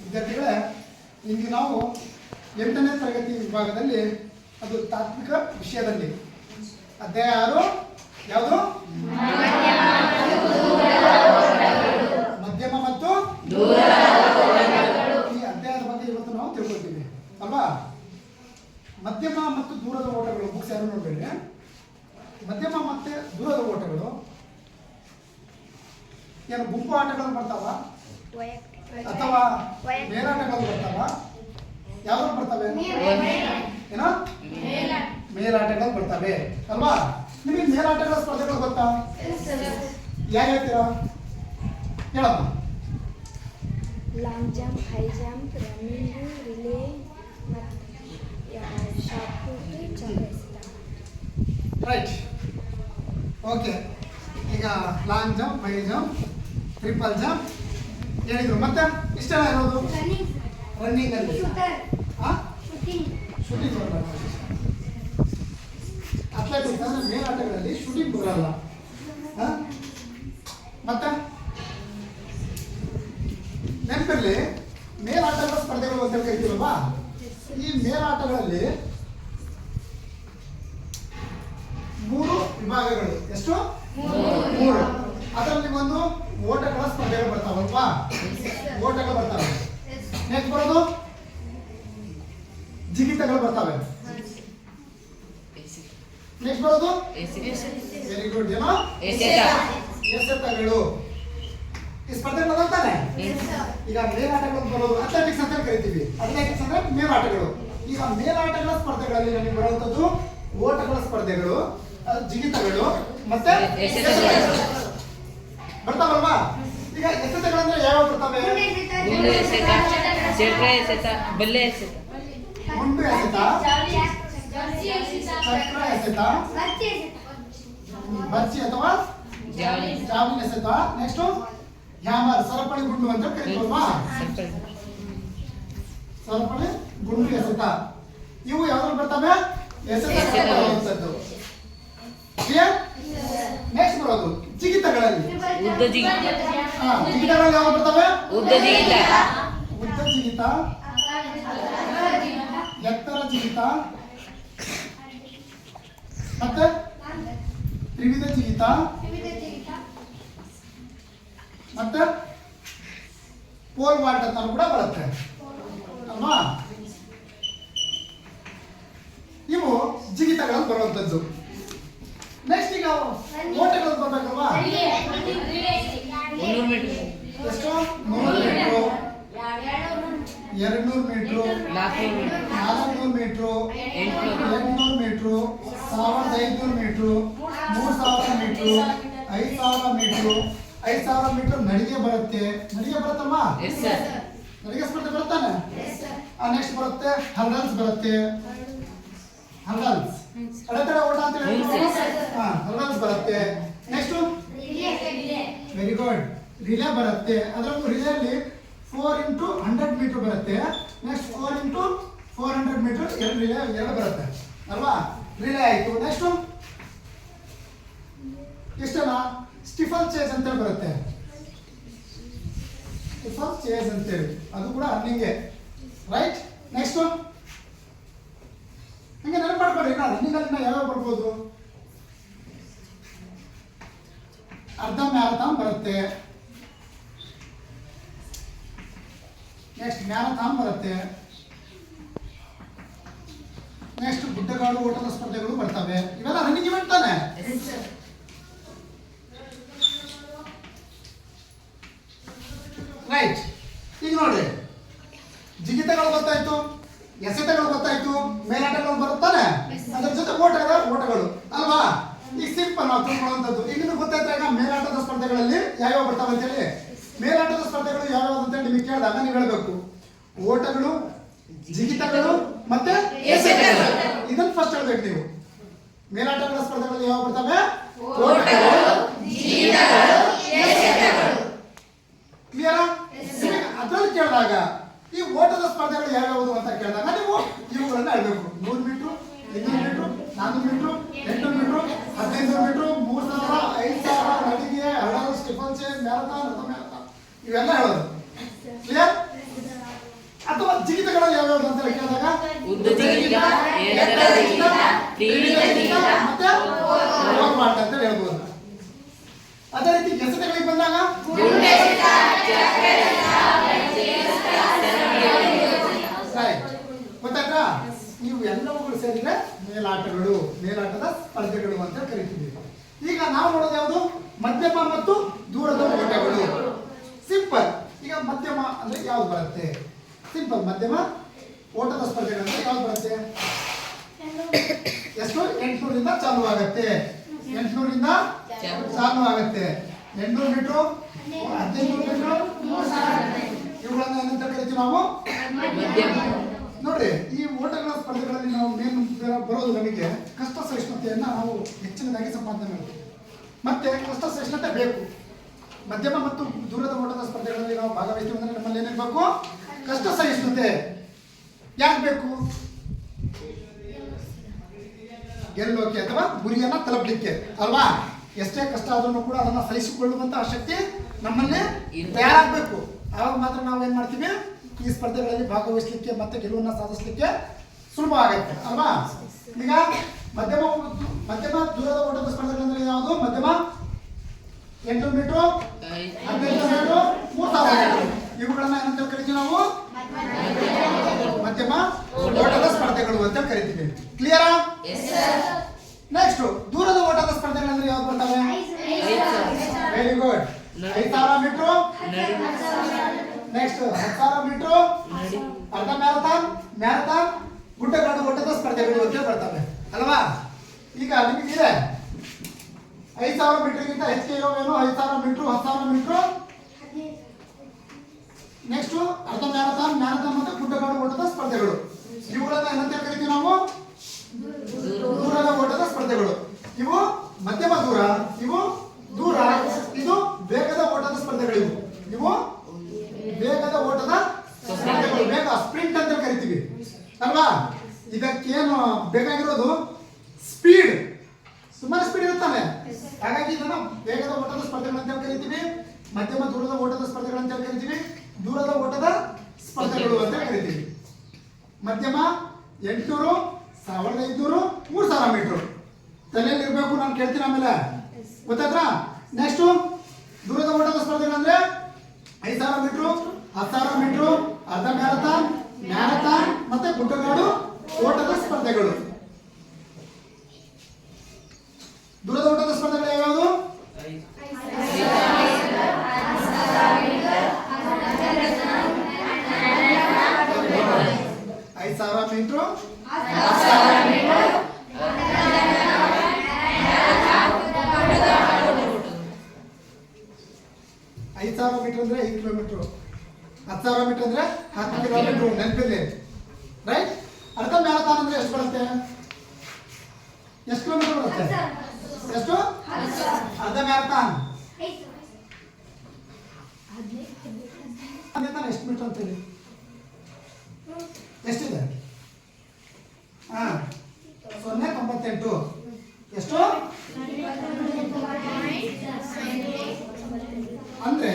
ವಿದ್ಯಾರ್ಥಿಗಳೇ, ಇಂದು ನಾವು 8ನೇ ತರಗತಿ ವಿಭಾಗದಲ್ಲಿ ಅದು ತಾತ್ವಿಕ ವಿಷಯದಲ್ಲಿ ಅಧ್ಯಾಯ 6 ಯಾವುದು? ಮಧ್ಯಮ ಮತ್ತು ಈ ಅಧ್ಯಾಯದ ಬಗ್ಗೆ ಇವತ್ತು ನಾವು ತಿಳ್ಕೊಳ್ತೀವಿ ಅಲ್ವಾ? ಮಧ್ಯಮ ಮತ್ತು ದೂರದ ಓಟಗಳು ಬುಕ್ಸ್ ಯಾರು ನೋಡಬೇಡಿ. ಮಧ್ಯಮ ಮತ್ತು ದೂರದ ಓಟಗಳು ಏನು ಗುಂಪು ಆಟಗಳು ಬರ್ತಾವ ಅಥವಾ ಮೇಲಾಟಗಳು ಬರ್ತಾವ? ಯಾವ್ದು ಬರ್ತವೆ? ಏನೋ ಮೇಲಾಟಗಳು ಬರ್ತವೆ ಅಲ್ವಾ? ನಿಮಗೆ ಮೇಲಾಟಗಳ ಸ್ಪರ್ಧೆಗಳು ಗೊತ್ತಾ? ಯಾರು ಹೇಳ್ತೀರಾ? ಹೇಳಮ್ಮ. Long jump, high jump, running, relay, shot put, ಚಕ್ರ. Right, okay. ಈಗ long jump, high jump, triple jump ಹೇಳಿದ್ರು. ಮತ್ತೆ ಇಷ್ಟೆಲ್ಲ ಇರೋದು ರನ್ನಿಂಗ್ ಅಲ್ಲಿ ಶೂಟಿಂಗ್ ಬರಲ್ಲ. ಅಥ್ಲೆಟಿಕ್ಸ್ ಅಂದ್ರೆ ಮೇಲಾಟಗಳಲ್ಲಿ ಶೂಟಿಂಗ್ ಬರಲ್ಲ. ಮತ್ತೆ ನೆನಪಿರಲಿ, ಮೇಲಾಟಗಳ ಸ್ಪರ್ಧೆಗಳು ಅಂತ ಕರಿತೀವಲ್ವಾ? ಈ ಮೇಲಾಟಗಳಲ್ಲಿ 3 ವಿಭಾಗಗಳು. ಎಷ್ಟು? 3. ಅದರಲ್ಲಿ ಒಂದು ಓಟಗಳ ಸ್ಪರ್ಧೆಗಳು ಬರ್ತಾವಲ್ವಾ? ಓಟಗಳು ಬರ್ತಾವೆ. ನೆಕ್ಸ್ಟ್ ಬರೋದು ಜಿಗಿತಗಳು ಬರ್ತವೆ. ನೆಕ್ಸ್ಟ್ ಬರೋದು ವೆರಿ ಗುಡ್, ಏನೋ ಎಸೆತಗಳು. ಈ ಸ್ಪರ್ಧೆಗಳು ಬರ್ತಾನೆ. ಈಗ ಮೇಲಾಟಗಳು ಬರೋದು ಅಥ್ಲೆಟಿಕ್ಸ್ ಅಂತ ಕರಿತೀವಿ. ಅಥ್ಲೆಟಿಕ್ಸ್ ಅಂದ್ರೆ ಮೇಲಾಟಗಳು. ಈಗ ಮೇಲಾಟಗಳ ಸ್ಪರ್ಧೆಗಳಲ್ಲಿ ನಮಗೆ ಬರುವಂತದ್ದು ಓಟಗಳ ಸ್ಪರ್ಧೆಗಳು, ಜಿಗಿತಗಳು ಮತ್ತೆ ಬರ್ತಾವಲ್ವಾ? ಈಗ ಎಸೆತಗಳಂದ್ರೆ ಯಾವ ಬರ್ತವೆ? ಗುಂಡು ಎಸೆತ, ಚಕ್ರ ಎಸೆತ, ಬಲ್ಲೆ ಎಸೆತ, ಗುಂಡು ಎಸೆತ, ಚಕ್ರ ಎಸೆತ, ಬರ್ಚಿ ಅಥವಾ ಜಾವಲಿನ್ ಎಸೆತ. ನೆಕ್ಸ್ಟ್ ಹ್ಯಾಮರ್, ಸರಪಳಿ ಗುಂಡು ಅಂತ ಕರೀತೀವಲ್ವಾ? ಸರಪಳಿ ಗುಂಡು ಎಸೆತ. ಇವು ಯಾವ್ದು ಬರ್ತವೆ? ಎಸೆತಗಳು. ಕ್ಲಿಯರ್? ನೆಕ್ಸ್ಟ್ ಬರೋದು ಜಿಗಿತಗಳಲ್ಲಿ. ಉದ್ದ ಜಿಗಿತ, ಜಿಗಿತಗಳಲ್ಲಿ ಯಾವ್ದು ಬರ್ತವೆ? ಉದ್ದ ಜಿಗಿತ, ಉದ್ದ ಜಿಗಿತ, ಎತ್ತರ ಜಿಗಿತ, ಮತ್ತೆ ತ್ರಿವಿಧ ಜಿಗಿತ, ಮತ್ತೆ ಪೋಲ್ ವಾಲ್ಟ್ ಅಂತ ಕೂಡ ಬರುತ್ತೆ ಅಲ್ವಾ? ಇವು ಜಿಗಿತಗಳು ಬರುವಂತದ್ದು. ನೆಕ್ಸ್ಟ್ ಈಗ ಓಟಗಳು ಬರ್ಬೇಕಲ್ವಾ? 100 ಮೀಟರ್, ಎಷ್ಟು? 100 metre, 200 metre, 400 metre, 800 metre, 1500 metre, 3000 metre, 5000 metre. 5000 metre ನಡಿಗೆ ಬರುತ್ತೆ. ನಡಿಗೆ ಬರುತ್ತಮ್ಮ? ನಡಿಗೆ ಸ್ಪರ್ಧೆ ಬರುತ್ತಾನೆ. ನೆಕ್ಸ್ಟ್ ಬರುತ್ತೆ ಹರ್ಡಲ್ಸ್ ಬರುತ್ತೆ. ಹರ್ಡಲ್ಸ್ ಅಡೆತಡೆ ಓಟ ಅಂತ ಹೇಳ್ತೀವಿ. ಹರ್ಡಲ್ಸ್ ಬರುತ್ತೆ. ನೆಕ್ಸ್ಟ್ ವೆರಿ ಗುಡ್, ರಿಲೇ ಬರುತ್ತೆ. ಅದರಲ್ಲೂ ರಿಲೇಲಿ 4 into 100 ಮೀಟರ್ ಬರುತ್ತೆ. ನೆಕ್ಸ್ಟ್ 4 into 400 ಮೀಟರ್ ಎರಡು ಬರುತ್ತೆ ಅಲ್ವಾ? ರಿಲೇ ಆಯ್ತು. ನೆಕ್ಸ್ಟ್ ಇಷ್ಟಲ್ಲ ಸ್ಟಿಫಲ್ ಚೇಸ್ ಅಂತ ಬರುತ್ತೆ. ಸ್ಟಿಫಲ್ ಚೇಸ್ ಅಂತೇಳಿ ಅದು ಕೂಡ ರನ್ನಿಂಗ್ಗೆ. ರೈಟ್, ನೆಕ್ಸ್ಟ್ ಹಂಗೆ ನೆನಪು ಮಾಡ್ಕೊಳ್ಳಿ. ರನ್ನಿಂಗ್ ಅಲ್ಲಿ ಯಾವ್ಯಾವ ಬರ್ಬೋದು? ಅರ್ಧ ಮ್ಯಾರಥಾನ್ ಬರುತ್ತೆ. ನೆಕ್ಸ್ಟ್ ಮ್ಯಾರಥಾನ್ ಬರುತ್ತೆ. ನೆಕ್ಸ್ಟ್ ಗುಡ್ಡಗಾಡು ಓಟದ ಸ್ಪರ್ಧೆಗಳು ಬರ್ತವೆ. ಇವೆಲ್ಲ ರನ್ನಿಂಗ್ ಇವೆಂಟ್ ತಾನೆ? ರೈಟ್. ಈಗ ನೋಡಿ, ಜಿಗಿತಗಳು ಗೊತ್ತಾಯ್ತು, ಎಸೆತಗಳು ಗೊತ್ತಾಯ್ತು, ಮೇಲಾಟಗಳು ಬರುತ್ತಾನೆ, ಅದ್ರ ಜೊತೆ ಓಟಗಳು ಅಲ್ವಾ? ಈಗ ಸಿಂಪಲ್ ನಾವು ತಿಳ್ಕೊಳ್ಳುವಂಥದ್ದು. ಈಗ ನಿಮ್ಗೆ ಗೊತ್ತಾಯ್ತಾ? ಈಗ ಮೇಲಾಟದ ಸ್ಪರ್ಧೆಗಳಲ್ಲಿ ಯಾವ್ಯಾವ ಬರ್ತಾವೆ ಅಂತೇಳಿ. ಮೇಲಾಟದ ಸ್ಪರ್ಧೆಗಳು ಯಾವ್ಯಾವ ಅಂತೇಳಿ ನಿಮಗೆ ಕೇಳಿದಾಗ ನೀವು ಹೇಳ್ಬೇಕು ಓಟಗಳು, ಜಿಗಿತಗಳು ಮತ್ತೆ ಎಸೆತಗಳು. ಇದನ್ನ ಫಸ್ಟ್ ಹೇಳ್ಬೇಕು ನೀವು. ಮೇಲಾಟಗಳ ಸ್ಪರ್ಧೆಗಳಲ್ಲಿ ಯಾವ ಬರ್ತವೆ? ಕ್ಲಿಯರಾ? ಅದ್ರಲ್ಲಿ ಕೇಳಿದಾಗ ಈ ಓಟದ ಸ್ಪರ್ಧೆಗಳು ಯಾವ್ಯಾವುದು ಅಂತ ಕೇಳಿದಾಗ ನೀವು ಇವುಗಳನ್ನ ಹೇಳ್ಬೇಕು. 100 metre, 200 metre, 400 metre, 800 metre, 1500 metre, 3000, 5000, ನಡಿಗೆ, ಹರ್ಡಲ್, ಸ್ಟಿಫಲ್ ಚೇಸ್, ಮ್ಯಾರಥಾನ್, ಇವೆಲ್ಲ ಹೇಳೋದು. ಜಿಗಿತಗಳು ಯಾವ್ಯಾವ್ದು ಅಂತ ಕೇಳಿದಾಗ ಉದ್ದು ಜಿಗಿತ, ಎಡದ ಜಿಗಿತ, ತೀಡಿದ ಜಿಗಿತ, ಮತ್ತೆ ಓವರ್ ಪಾರ್ಟ್ ಅಂತ ಹೇಳ್ಬೋದು. ಅದೇ ರೀತಿ ಎಸೆತಗಳಿಗೆ ಬಂದಾಗ ಗೊತ್ತಾಯ್ತಾ? ಇವು ಎಲ್ಲವುಗಳು ಸೇರಿದ್ರೆ ಮೇಲಾಟದ ಸ್ಪರ್ಧೆಗಳು ಅಂತ ಕರಿತೀವಿ. ಈಗ ನಾವು ನೋಡೋದು ಯಾವುದು? ಮಧ್ಯಮ ಮತ್ತು ದೂರದ ಓಟಗಳು. ಸಿಂಪಲ್. ಈಗ ಮಧ್ಯಮ ಅಂದ್ರೆ ಯಾವ್ದು ಬರುತ್ತೆ? ಸಿಂಪಲ್. ಮಧ್ಯಮ ಓಟದ ಸ್ಪರ್ಧೆಗಳು ಯಾವ್ದು ಬರುತ್ತೆ? ಎಷ್ಟು? 800ರಿಂದ ಚಾಲು ಆಗುತ್ತೆ. 800ರಿಂದ ಚಾಲು ಆಗುತ್ತೆ. 800 ಮೀಟರ್, 1500 ಮೀಟರ್, ಇವುಗಳನ್ನ ಏನಂತ ಕರಿತೀವಿ ನಾವು? ನೋಡ್ರಿ, ಈ ಓಟಗಳ ಸ್ಪರ್ಧೆಗಳಲ್ಲಿ ನಾವು ಮೇನ್ ಬರೋದು ನಮಗೆ ಕಷ್ಟ ಸಹಿಷ್ಣುತೆಯನ್ನ ನಾವು ಹೆಚ್ಚಿನದಾಗಿ ಸಂಪಾದನೆ ಮಾಡ್ತೀವಿ. ಮತ್ತೆ ಕಷ್ಟ ಸಹಿಷ್ಣುತೆ ಬೇಕು. ಮಧ್ಯಮ ಮತ್ತು ದೂರದ ಓಟದ ಸ್ಪರ್ಧೆಗಳಲ್ಲಿ ನಾವು ಭಾಗವಹಿಸ್ತೀವಿ ಅಂದ್ರೆ ನಮ್ಮಲ್ಲಿ ಏನಿರಬೇಕು? ಕಷ್ಟ ಸಹಿಷ್ಣುತೆ. ಯಾಕೆ ಬೇಕು? ಗೆಲ್ಲೋಕೆ ಅಥವಾ ಗುರಿಯನ್ನ ತಲುಪಲಿಕ್ಕೆ ಅಲ್ವಾ? ಎಷ್ಟೇ ಕಷ್ಟ ಆದ್ರೂ ಕೂಡ ಅದನ್ನ ಸಹಿಸಿಕೊಳ್ಳುವಂತಹ ಶಕ್ತಿ ನಮ್ಮಲ್ಲಿ ತಯಾರಾಗಬೇಕು. ಆವಾಗ ಮಾತ್ರ ನಾವು ಏನ್ ಮಾಡ್ತೀವಿ? ಈ ಸ್ಪರ್ಧೆಗಳಲ್ಲಿ ಭಾಗವಹಿಸಲಿಕ್ಕೆ ಮತ್ತೆ ಗೆಲುವನ್ನ ಸಾಧಿಸಲಿಕ್ಕೆ ಸುಲಭ ಆಗುತ್ತೆ ಅಲ್ವಾ? ಈಗ ಮಧ್ಯಮ ದೂರದ ಓಟದ ಸ್ಪರ್ಧೆಗಳಂದ್ರೆ ಯಾವುದು? ಮಧ್ಯಮ 800 ಮೀಟರ್, 1500 ಮೀಟರ್, 3000 ಮೀಟರ್. ಇವುಗಳನ್ನ ಏನಂತ ಕರಿತೀವಿ ನಾವು? ಮಧ್ಯಮ ಓಟದ ಸ್ಪರ್ಧೆಗಳು ಅಂತ ಕರಿತೀವಿ. ಕ್ಲಿಯರಾ? ನೆಕ್ಸ್ಟ್ ದೂರದ ಓಟದ ಸ್ಪರ್ಧೆಗಳಂದ್ರೆ ಯಾವ್ದು ಬರ್ತವೆ? Very good. 5000 metre, next 10,000 metre, ಅರ್ಧ ಮ್ಯಾರಥಾನ್, ಗುಡ್ಡಗಾಡು ಓಟದ ಸ್ಪರ್ಧೆಗಳು ಅಂತ ಬರ್ತವೆ ಅಲ್ವಾ? ಈಗ ನಿಮಗಿದೆ 5,000 ಮೀಟರ್ಗಿಂತ ಹೆಚ್ಚಿಗೆ ಇರೋವೇನು? 5,000 ಮೀಟರ್, 10,000 ಮೀಟರ್, ನೆಕ್ಸ್ಟ್ ಅರ್ಧ ಮ್ಯಾರಥಾನ್ ಮತ್ತು ಗುಡ್ಡಗಾಡು ಓಟದ ಸ್ಪರ್ಧೆಗಳು. ಇವುಗಳನ್ನ ಏನಂತ ಕರಿತೀವಿ ನಾವು? ದೂರದ ಓಟದ ಸ್ಪರ್ಧೆಗಳು. ಇವು ಮಧ್ಯಮ ದೂರ, ಇವು ದೂರ, ಇದು ವೇಗದ ಓಟದ ಸ್ಪರ್ಧೆಗಳು. ಇವು ವೇಗದ ಓಟದ ಸ್ಪರ್ಧೆಗಳು. ವೇಗ ಸ್ಪ್ರಿಂಟ್ ಅಂತ ಕರಿತೀವಿ ಅಲ್ವಾ? ಇದಕ್ಕೇನು ಬೇಕಾಗಿರೋದು? ಸ್ಪೀಡ್. ಸುಮಾರು ಸ್ಪೀಡ್ ಇರುತ್ತಾನೆ. ಹಾಗಾಗಿ ಇದನ್ನ ವೇಗದ ಓಟದ ಸ್ಪರ್ಧೆಗಳು ಅಂತ ಕರಿತೀವಿ. ಮಧ್ಯಮ ದೂರದ ಓಟದ ಸ್ಪರ್ಧೆಗಳು ಅಂತ ಕರಿತೀವಿ. ದೂರದ ಓಟದ ಸ್ಪರ್ಧೆಗಳು ಅಂತ ಕರಿತೀವಿ. ಮಧ್ಯಮ 800, 1500, 3000 ಮೀಟರ್ ತಲೆಯಲ್ಲಿ ಇರಬೇಕು. ನಾನು ಕೇಳ್ತೀನಿ ಆಮೇಲೆ. ಗೊತ್ತಾಯ್ತಾ? ನೆಕ್ಸ್ಟ್ ದೂರದ ಓಟದ ಸ್ಪರ್ಧೆಗಳಂದ್ರೆ 5,000 ಮೀಟರ್, 10,000 ಮೀಟರ್, ಅರ್ಧ ಮ್ಯಾರಥಾನ್ ಮತ್ತೆ ಗುಡ್ಡಗಾಡು ಓಟದ ಸ್ಪರ್ಧೆಗಳು. ದೂರದ ಓಟದ ಸ್ಪರ್ಧೆಗಳು ಯಾವ್ಯಾವುದು? 5,000 ಮೀಟರ್, 10,000 ಮೀಟರ್, 5,000 ಮೀಟರ್ ಅಂದ್ರೆ 5 ಕಿಲೋಮೀಟರ್, 10,000 ಮೀಟರ್ ಅಂದ್ರೆ 10 ಕಿಲೋಮೀಟರ್. ನೆನಪಿರ್ಲಿ, ರೈಟ್? ಅರ್ಧ ಮ್ಯಾರಥಾನ್ ಅಂದ್ರೆ ಎಷ್ಟು ಬರುತ್ತೆ? ಎಷ್ಟು ಕಿಲೋಮೀಟರ್ ಬರುತ್ತೆ? ಎಷ್ಟು? ಅರ್ಧ ಮ್ಯಾರಥಾನ್ ಎಷ್ಟು ಮೀಟರ್ ಅಂತ ಹೇಳಿ? ಎಷ್ಟಿದೆ? 0.98. ಎಷ್ಟು? ಅಂದ್ರೆ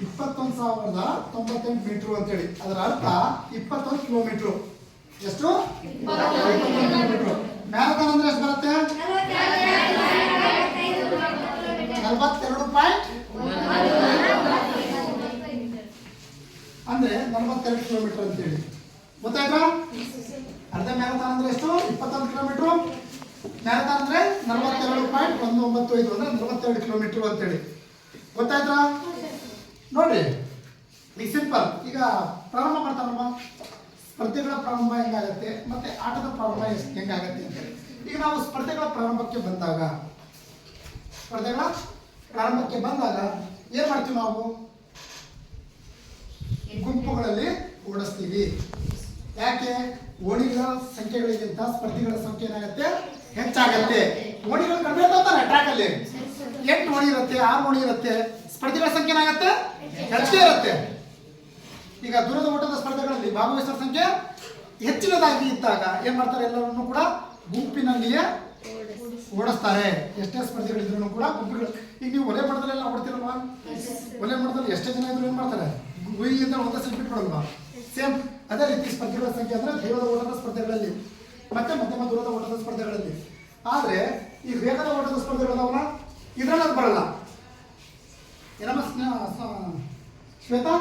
21,098 ಮೀಟರ್ ಅಂತೇಳಿ. ಅದರ ಅರ್ಥ 21 ಕಿಲೋಮೀಟರ್. ಎಷ್ಟು? 21 ಕಿಲೋಮೀಟರ್. ಮ್ಯಾರಥಾನ್ ಅಂದ್ರೆ ಎಷ್ಟು ಬರುತ್ತೆ? 42 ಅಂದ್ರೆ 42 ಕಿಲೋಮೀಟರ್ ಅಂತೇಳಿ. ಗೊತ್ತಾಯ್ತಾ? ಅರ್ಧ ಮ್ಯಾರಥಾನ್ ಅಂದ್ರೆ ಎಷ್ಟು? 21 ಕಿಲೋಮೀಟರ್. ಮ್ಯಾರಥಾನ್ ಅಂದ್ರೆ 42.195 ಅಂದ್ರೆ 42 ಕಿಲೋಮೀಟರ್ ಅಂತೇಳಿ. ಗೊತ್ತಾಯ್ತಾ? ನೋಡ್ರಿ, ಈಗ ಸಿಂಪಲ್. ಈಗ ಪ್ರಾರಂಭ ಮಾಡ್ತಾರಮ್ಮ, ಸ್ಪರ್ಧೆಗಳ ಪ್ರಾರಂಭ ಹೆಂಗಾಗತ್ತೆ ಮತ್ತೆ ಆಟದ ಪ್ರಾರಂಭ ಹೆಂಗಾಗತ್ತೆ ಅಂತೇಳಿ. ಈಗ ನಾವು ಸ್ಪರ್ಧೆಗಳ ಪ್ರಾರಂಭಕ್ಕೆ ಬಂದಾಗ ಏನ್ ಮಾಡ್ತೀವಿ? ನಾವು ಗುಂಪುಗಳಲ್ಲಿ ಓಡಿಸ್ತೀವಿ. ಯಾಕೆ? ಓಣಿಗಳ ಸಂಖ್ಯೆಗಳಿಗಿಂತ ಸ್ಪರ್ಧಿಗಳ ಸಂಖ್ಯೆ ಏನಾಗುತ್ತೆ? ಹೆಚ್ಚಾಗತ್ತೆ. ಓಣಿಗಳು ಕಡಿಮೆ ಇರ್ತಾನೆ ಟ್ರ್ಯಾಕ್ ಅಲ್ಲಿ. 8 ಓಣಿ ಇರುತ್ತೆ, 6 ಓಣಿ ಇರುತ್ತೆ. ಸ್ಪರ್ಧಿಗಳ ಸಂಖ್ಯೆ ಏನಾಗುತ್ತೆ? ಹೆಚ್ಚಿಗೆ ಇರುತ್ತೆ. ಈಗ ದೂರದ ಓಟದ ಸ್ಪರ್ಧೆಗಳಲ್ಲಿ ಭಾಗವಹಿಸುವ ಸಂಖ್ಯೆ ಹೆಚ್ಚಿನದಾಗಿ ಇದ್ದಾಗ ಏನ್ ಮಾಡ್ತಾರೆ? ಎಲ್ಲರನ್ನು ಕೂಡ ಗುಂಪಿನಲ್ಲಿಯೇ ಓಡಿಸ್ತಾರೆ. ಎಷ್ಟೇ ಸ್ಪರ್ಧೆಗಳಿದ್ರು ಕೂಡ ಗುಂಪುಗಳು. ಈಗ ನೀವು ಒಲೆ ಮಠದಲ್ಲೆಲ್ಲ ಓಡ್ತಿರಲ್ವಾ? ಒಲೆ ಮಠದಲ್ಲಿ ಎಷ್ಟೇ ಜನ ಇದ್ರು ಏನ್ ಮಾಡ್ತಾರೆ? ಗುಯಿಯಿಂದ ಒಂದೇ ಸಲ ಬಿಟ್ಕೊಡಲ್ವಾ? ಸೇಮ್ ಅದೇ ರೀತಿ ಸ್ಪರ್ಧೆಗಳ ಸಂಖ್ಯೆ ಅಂದರೆ ದೂರದ ಓಟದ ಸ್ಪರ್ಧೆಗಳಲ್ಲಿ ಮತ್ತೆ ಮಧ್ಯಮ ದೂರದ ಓಟದ ಸ್ಪರ್ಧೆಗಳಲ್ಲಿ. ಆದರೆ ಈ ವೇಗದ ಓಟದ ಸ್ಪರ್ಧೆಗಳದವಲ್ಲ ಇದರಲ್ಲಿ ಅದು ಬರಲ್ಲ. ಏನಮ್ಮ ಶ್ವೇತಾ,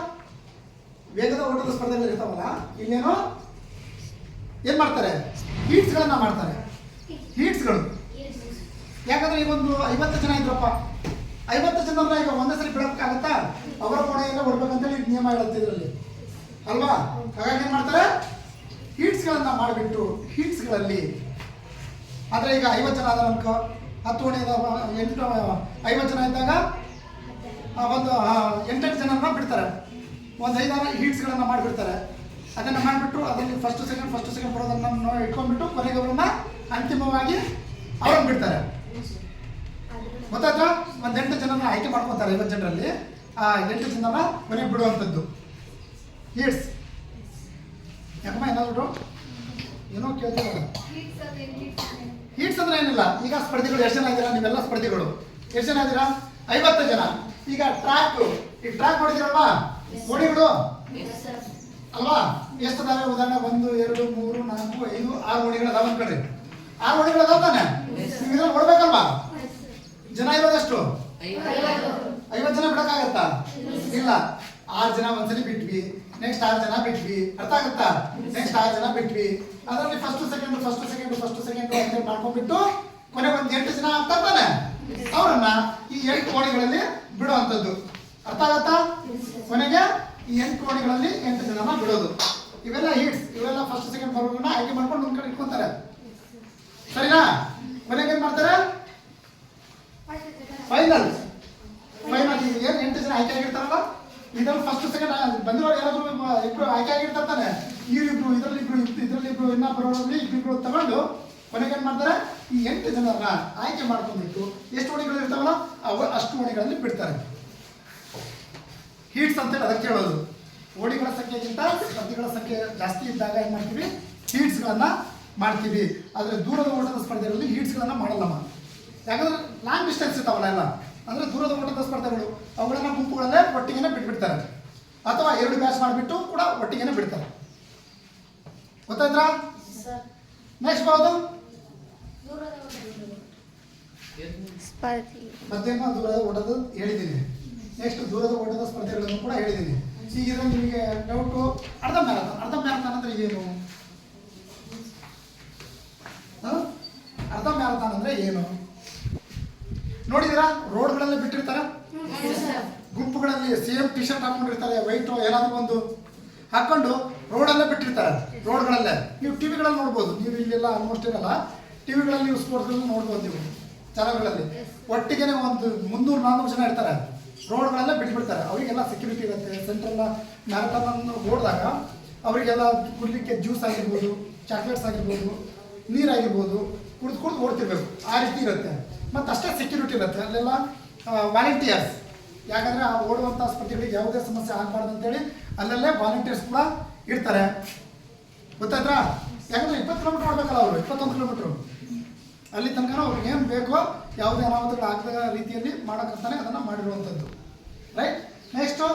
ವೇಗದ ಓಟದ ಸ್ಪರ್ಧೆಗಳು ಇರ್ತಾವಲ್ಲ ಇಲ್ಲೇನೋ ಏನು ಮಾಡ್ತಾರೆ, ಹೀಟ್ಸ್ಗಳನ್ನು ಮಾಡ್ತಾರೆ. ಹೀಟ್ಸ್ಗಳು ಯಾಕಂದ್ರೆ ಈಗ ಒಂದು 50 ಜನ ಇದ್ರಪ್ಪ, 50 ಜನರನ್ನ ಈಗ ಒಂದೇ ಸರಿ ಬಿಡೋಕ್ಕಾಗತ್ತಾ? ಅವರ ಕೋಣೆಯೆಲ್ಲ ಹೊಡ್ಬೇಕಂತೇಳಿ ನಿಯಮ ಹೇಳುತ್ತೆ ಇದರಲ್ಲಿ ಅಲ್ವಾ? ಹಾಗಾಗಿ ಏನು ಮಾಡ್ತಾರೆ, ಹೀಟ್ಸ್ಗಳನ್ನು ಮಾಡಿಬಿಟ್ಟು ಹೀಟ್ಸ್ಗಳಲ್ಲಿ ಆದರೆ ಈಗ 50 ಜನ ಆದ ಅನ್ಕೋ, 10 ಓಣಿ 50 ಜನ ಇದ್ದಾಗ ಒಂದು 8 ಜನರನ್ನ ಬಿಡ್ತಾರೆ. ಒಂದು 5-6 ಹೀಟ್ಸ್ಗಳನ್ನು ಮಾಡಿಬಿಡ್ತಾರೆ. ಅದನ್ನು ಮಾಡಿಬಿಟ್ಟು ಅದರಲ್ಲಿ ಫಸ್ಟ್ ಸೆಕೆಂಡ್ ಬರೋದನ್ನು ಇಟ್ಕೊಂಡ್ಬಿಟ್ಟು ಕೊನೆಗೆ ಅವರನ್ನ ಅಂತಿಮವಾಗಿ ಅವ್ರನ್ನ ಬಿಡ್ತಾರೆ. ಗೊತ್ತಾಯ್ತಾ? ಒಂದು 8 ಜನರನ್ನ ಆಯ್ಕೆ ಮಾಡ್ಕೊತಾರೆ 50 ಜನರಲ್ಲಿ. ಆ 8 ಜನರನ್ನ ಕೊನೆಗೆ ಬಿಡುವಂಥದ್ದು ಹೀಟ್ಸ್. ಯಾಕಮ್ಮ ಏನಾದ್ರು ಏನೋ ಕೇಳ್ತಾರೆ. ಹೀಟ್ಸ್ ಅಂದ್ರೆ ಏನಿಲ್ಲ, ಈಗ ಸ್ಪರ್ಧಿಗಳು ಎಷ್ಟು ಜನ ಇದ್ದೀರಾ? ನೀವೆಲ್ಲ ಸ್ಪರ್ಧಿಗಳು ಎಷ್ಟು ಜನ ಇದ್ದೀರಾ? 50 ಜನ. ಈಗ ಈ ಟ್ರ್ಯಾಕ್ ನೋಡಿದಿರಲ್ವಾ ಓಣಿಗಳು ಅಲ್ವಾ? ಎಷ್ಟು ಅದಾವೆ? ಉದಾಹರಣೆ 1 2 3 4 5 6 ಓಣಿಗಳು ಅದಾವ ಅನ್ಕೊಳ್ರಿ. 6 ಓಣಿಗಳು ಅದಾವ ತಾನೆ? ನೀವು ಇದ್ರಲ್ಲಿ ಓಡ್ಬೇಕಲ್ವಾ? ಜನ ಇರೋದೆಷ್ಟು? 50 ಜನ ಬಿಡಕ್ಕಾಗತ್ತಾ? ಇಲ್ಲ. 6 ಜನ ಒಂದ್ಸಲಿ ಬಿಟ್ವಿ, ನೆಕ್ಸ್ಟ್ 6 ಜನ ಬಿಟ್ವಿ. ಅರ್ಥ ಆಗುತ್ತಾ? ನೆಕ್ಸ್ಟ್ 6 ಜನ ಬಿಟ್ವಿ. ಅದರಲ್ಲಿ ಫಸ್ಟ್ ಸೆಕೆಂಡ್ ಅಂತ ಮಾಡ್ಕೊಂಡ್ಬಿಟ್ಟು ಕೊನೆಗೆ ಒಂದು 8 ಜನ ಆಗ್ತಾನೆ ಅವರನ್ನ ಈ 8 ಓಣಿಗಳಲ್ಲಿ ಬಿಡುವಂಥದ್ದು. ಅರ್ಥ ಆಗತ್ತಾ? ಕೊನೆಗೆ ಈ 8 ಕೋಣೆಗಳಲ್ಲಿ 8 ಜನನ ಬಿಡೋದು. ಇವೆಲ್ಲ ಹೀಟ್ಸ್. ಇವೆಲ್ಲ ಫಸ್ಟ್ ಸೆಕೆಂಡ್ ಬರೋದನ್ನ ಆಯ್ಕೆ ಮಾಡ್ಕೊಂಡು ಒಂದು ಕಡೆ ಇಟ್ಕೊಂತಾರೆ. ಸರಿನಾ? ಕೊನೆಗೆ ಏನ್ ಮಾಡ್ತಾರೆ? ಫೈನಲ್ ಏನು 8 ಜನ ಆಯ್ಕೆ ಆಗಿರ್ತಾರಲ್ಲ ಇದ್ರಲ್ಲಿ ಫಸ್ಟ್ ಸೆಕೆಂಡ್ ಬಂದಿರೋರು ಯಾರಾದ್ರೂ ಇಬ್ರು ಆಯ್ಕೆ ಆಗಿರ್ತಾನೆ. ಇವರಿಬ್ರು ಇದರಲ್ಲಿಬ್ರು ಇನ್ನ ಬರೋರಲ್ಲಿ ಇಬ್ರಿಬ್ರು ತಗೊಂಡು ಕೊನೆಗೆ ಏನ್ ಮಾಡ್ತಾರೆ, ಈ 8 ಜನರನ್ನ ಆಯ್ಕೆ ಮಾಡ್ಕೊಂಡ್ಬಿಟ್ಟು ಎಷ್ಟು ಓಣಿಗಳು ಇರ್ತಾವಲ್ಲ ಅಷ್ಟು ಓಣಿಗಳಲ್ಲಿ ಬಿಡ್ತಾರೆ. ಹೀಟ್ಸ್ ಅಂತೇಳಿ ಅದಕ್ಕೆ ಹೇಳೋದು. ಓಣಿಗಳ ಸಂಖ್ಯೆಗಿಂತ ಸ್ಪರ್ಧಿಗಳ ಸಂಖ್ಯೆ ಜಾಸ್ತಿ ಇದ್ದಾಗ ಏನು ಮಾಡ್ತೀವಿ, ಹೀಟ್ಸ್ಗಳನ್ನು ಮಾಡ್ತೀವಿ. ಆದರೆ ದೂರದ ಓಟದ ಸ್ಪರ್ಧೆಗಳಲ್ಲಿ ಹೀಟ್ಸ್ಗಳನ್ನು ಮಾಡಲ್ಲಮ್ಮ. ಯಾಕಂದ್ರೆ ಲಾಂಗ್ ಡಿಸ್ಟೆನ್ಸ್ ಇರ್ತಾವಲ್ಲ ಎಲ್ಲ, ಅಂದರೆ ದೂರದ ಓಟದ ಸ್ಪರ್ಧೆಗಳು ಅವುಗಳನ್ನ ಗುಂಪುಗಳಲ್ಲೇ ಒಟ್ಟಿಗೆ ಬಿಟ್ಬಿಡ್ತಾರೆ, ಅಥವಾ 2 ಬ್ಯಾಚ್ ಮಾಡಿಬಿಟ್ಟು ಕೂಡ ಒಟ್ಟಿಗೆ ಬಿಡ್ತಾರೆ. ಗೊತ್ತಾಯ್ತಾ? ನೆಕ್ಸ್ಟ್ ಬರೋದು ಮಧ್ಯಾಹ್ನ ದೂರದ ಓಟದ ಹೇಳಿದ್ದೀನಿ. ನೆಕ್ಸ್ಟ್ ದೂರದ ಓಟದ ಸ್ಪರ್ಧೆಗಳನ್ನು ಕೂಡ ಹೇಳಿದ್ದೀನಿ. ಈಗ ಇದರಲ್ಲಿ ನಿಮಗೆ ಡೌಟು ಅರ್ಧ ಮ್ಯಾರಥಾನ್ ಅಂದರೆ ಏನು? ಅರ್ಧ ಮ್ಯಾರಥಾನ್ ಅಂದರೆ ಏನು ನೋಡಿದ್ದೀರಾ? ರೋಡ್ಗಳಲ್ಲೇ ಬಿಟ್ಟಿರ್ತಾರೆ, ಗುಂಪುಗಳಲ್ಲಿ ಸೇಮ್ ಟಿ ಶರ್ಟ್ ಹಾಕೊಂಡಿರ್ತಾರೆ, ವೈಟು ಏನಾದರೂ ಒಂದು ಹಾಕೊಂಡು ರೋಡಲ್ಲೇ ಬಿಟ್ಟಿರ್ತಾರೆ. ರೋಡ್ಗಳಲ್ಲೇ ನೀವು ಟಿವಿಗಳಲ್ಲಿ ನೋಡ್ಬೋದು. ನೀವು ಇಲ್ಲೆಲ್ಲ ಆಲ್ಮೋಸ್ಟ್ ಇರಲ್ಲ, ಟಿವಿಗಳಲ್ಲಿ ನೀವು ಸ್ಪೋರ್ಟ್ಸ್ಗಳನ್ನು ನೋಡ್ಬೋದು. ನೀವು ಚಾನಲ್ಗಳಲ್ಲಿ ಒಟ್ಟಿಗೆ ಒಂದು 300-400 ಜನ ಇರ್ತಾರೆ, ರೋಡ್ಗಳೆಲ್ಲ ಬಿಟ್ಬಿಡ್ತಾರೆ. ಅವರಿಗೆಲ್ಲ ಸೆಕ್ಯೂರಿಟಿ ಇರುತ್ತೆ. ಸೆಂಟ್ರಲ್ ಮ್ಯಾರಥಾನ್ ಓಡಿದಾಗ ಅವರಿಗೆಲ್ಲ ಕುಡಿಲಿಕ್ಕೆ ಜ್ಯೂಸ್ ಆಗಿರ್ಬೋದು, ಚಾಕ್ಲೇಟ್ಸ್ ಆಗಿರ್ಬೋದು, ನೀರಾಗಿರ್ಬೋದು ಕುಡಿದು ಓಡ್ತಿರ್ಬೇಕು. ಆ ರೀತಿ ಇರುತ್ತೆ. ಮತ್ತು ಅಷ್ಟೇ ಸೆಕ್ಯೂರಿಟಿ ಇರುತ್ತೆ ಅಲ್ಲೆಲ್ಲ. ವಾಲಂಟಿಯರ್ಸ್, ಯಾಕಂದರೆ ಆ ಓಡುವಂಥ ಸ್ಪರ್ಧೆಗಳಿಗೆ ಯಾವುದೇ ಸಮಸ್ಯೆ ಆಗಬಾರ್ದು ಅಂತೇಳಿ ಅಲ್ಲಲ್ಲೇ ವಾಲಂಟಿಯರ್ಸ್ ಕೂಡ ಇರ್ತಾರೆ. ಗೊತ್ತಾಯ್ತಾ? ಯಾಕಂದರೆ 20 ಕಿಲೋಮೀಟ್ರ್ ಓಡಬೇಕಲ್ಲ ಅವರು, 21 ಕಿಲೋಮೀಟ್ರು. ಅಲ್ಲಿ ತನಕ ಅವ್ರಿಗೆ ಏನು ಬೇಕೋ ಯಾವುದೇ ಅನಾಹುತಗಳು ಆಗದ ರೀತಿಯಲ್ಲಿ ಮಾಡೋಕ್ಕಂತಾನೆ ಅದನ್ನು ಮಾಡಿರುವಂಥದ್ದು. ರೈಟ್? ನೆಕ್ಸ್ಟು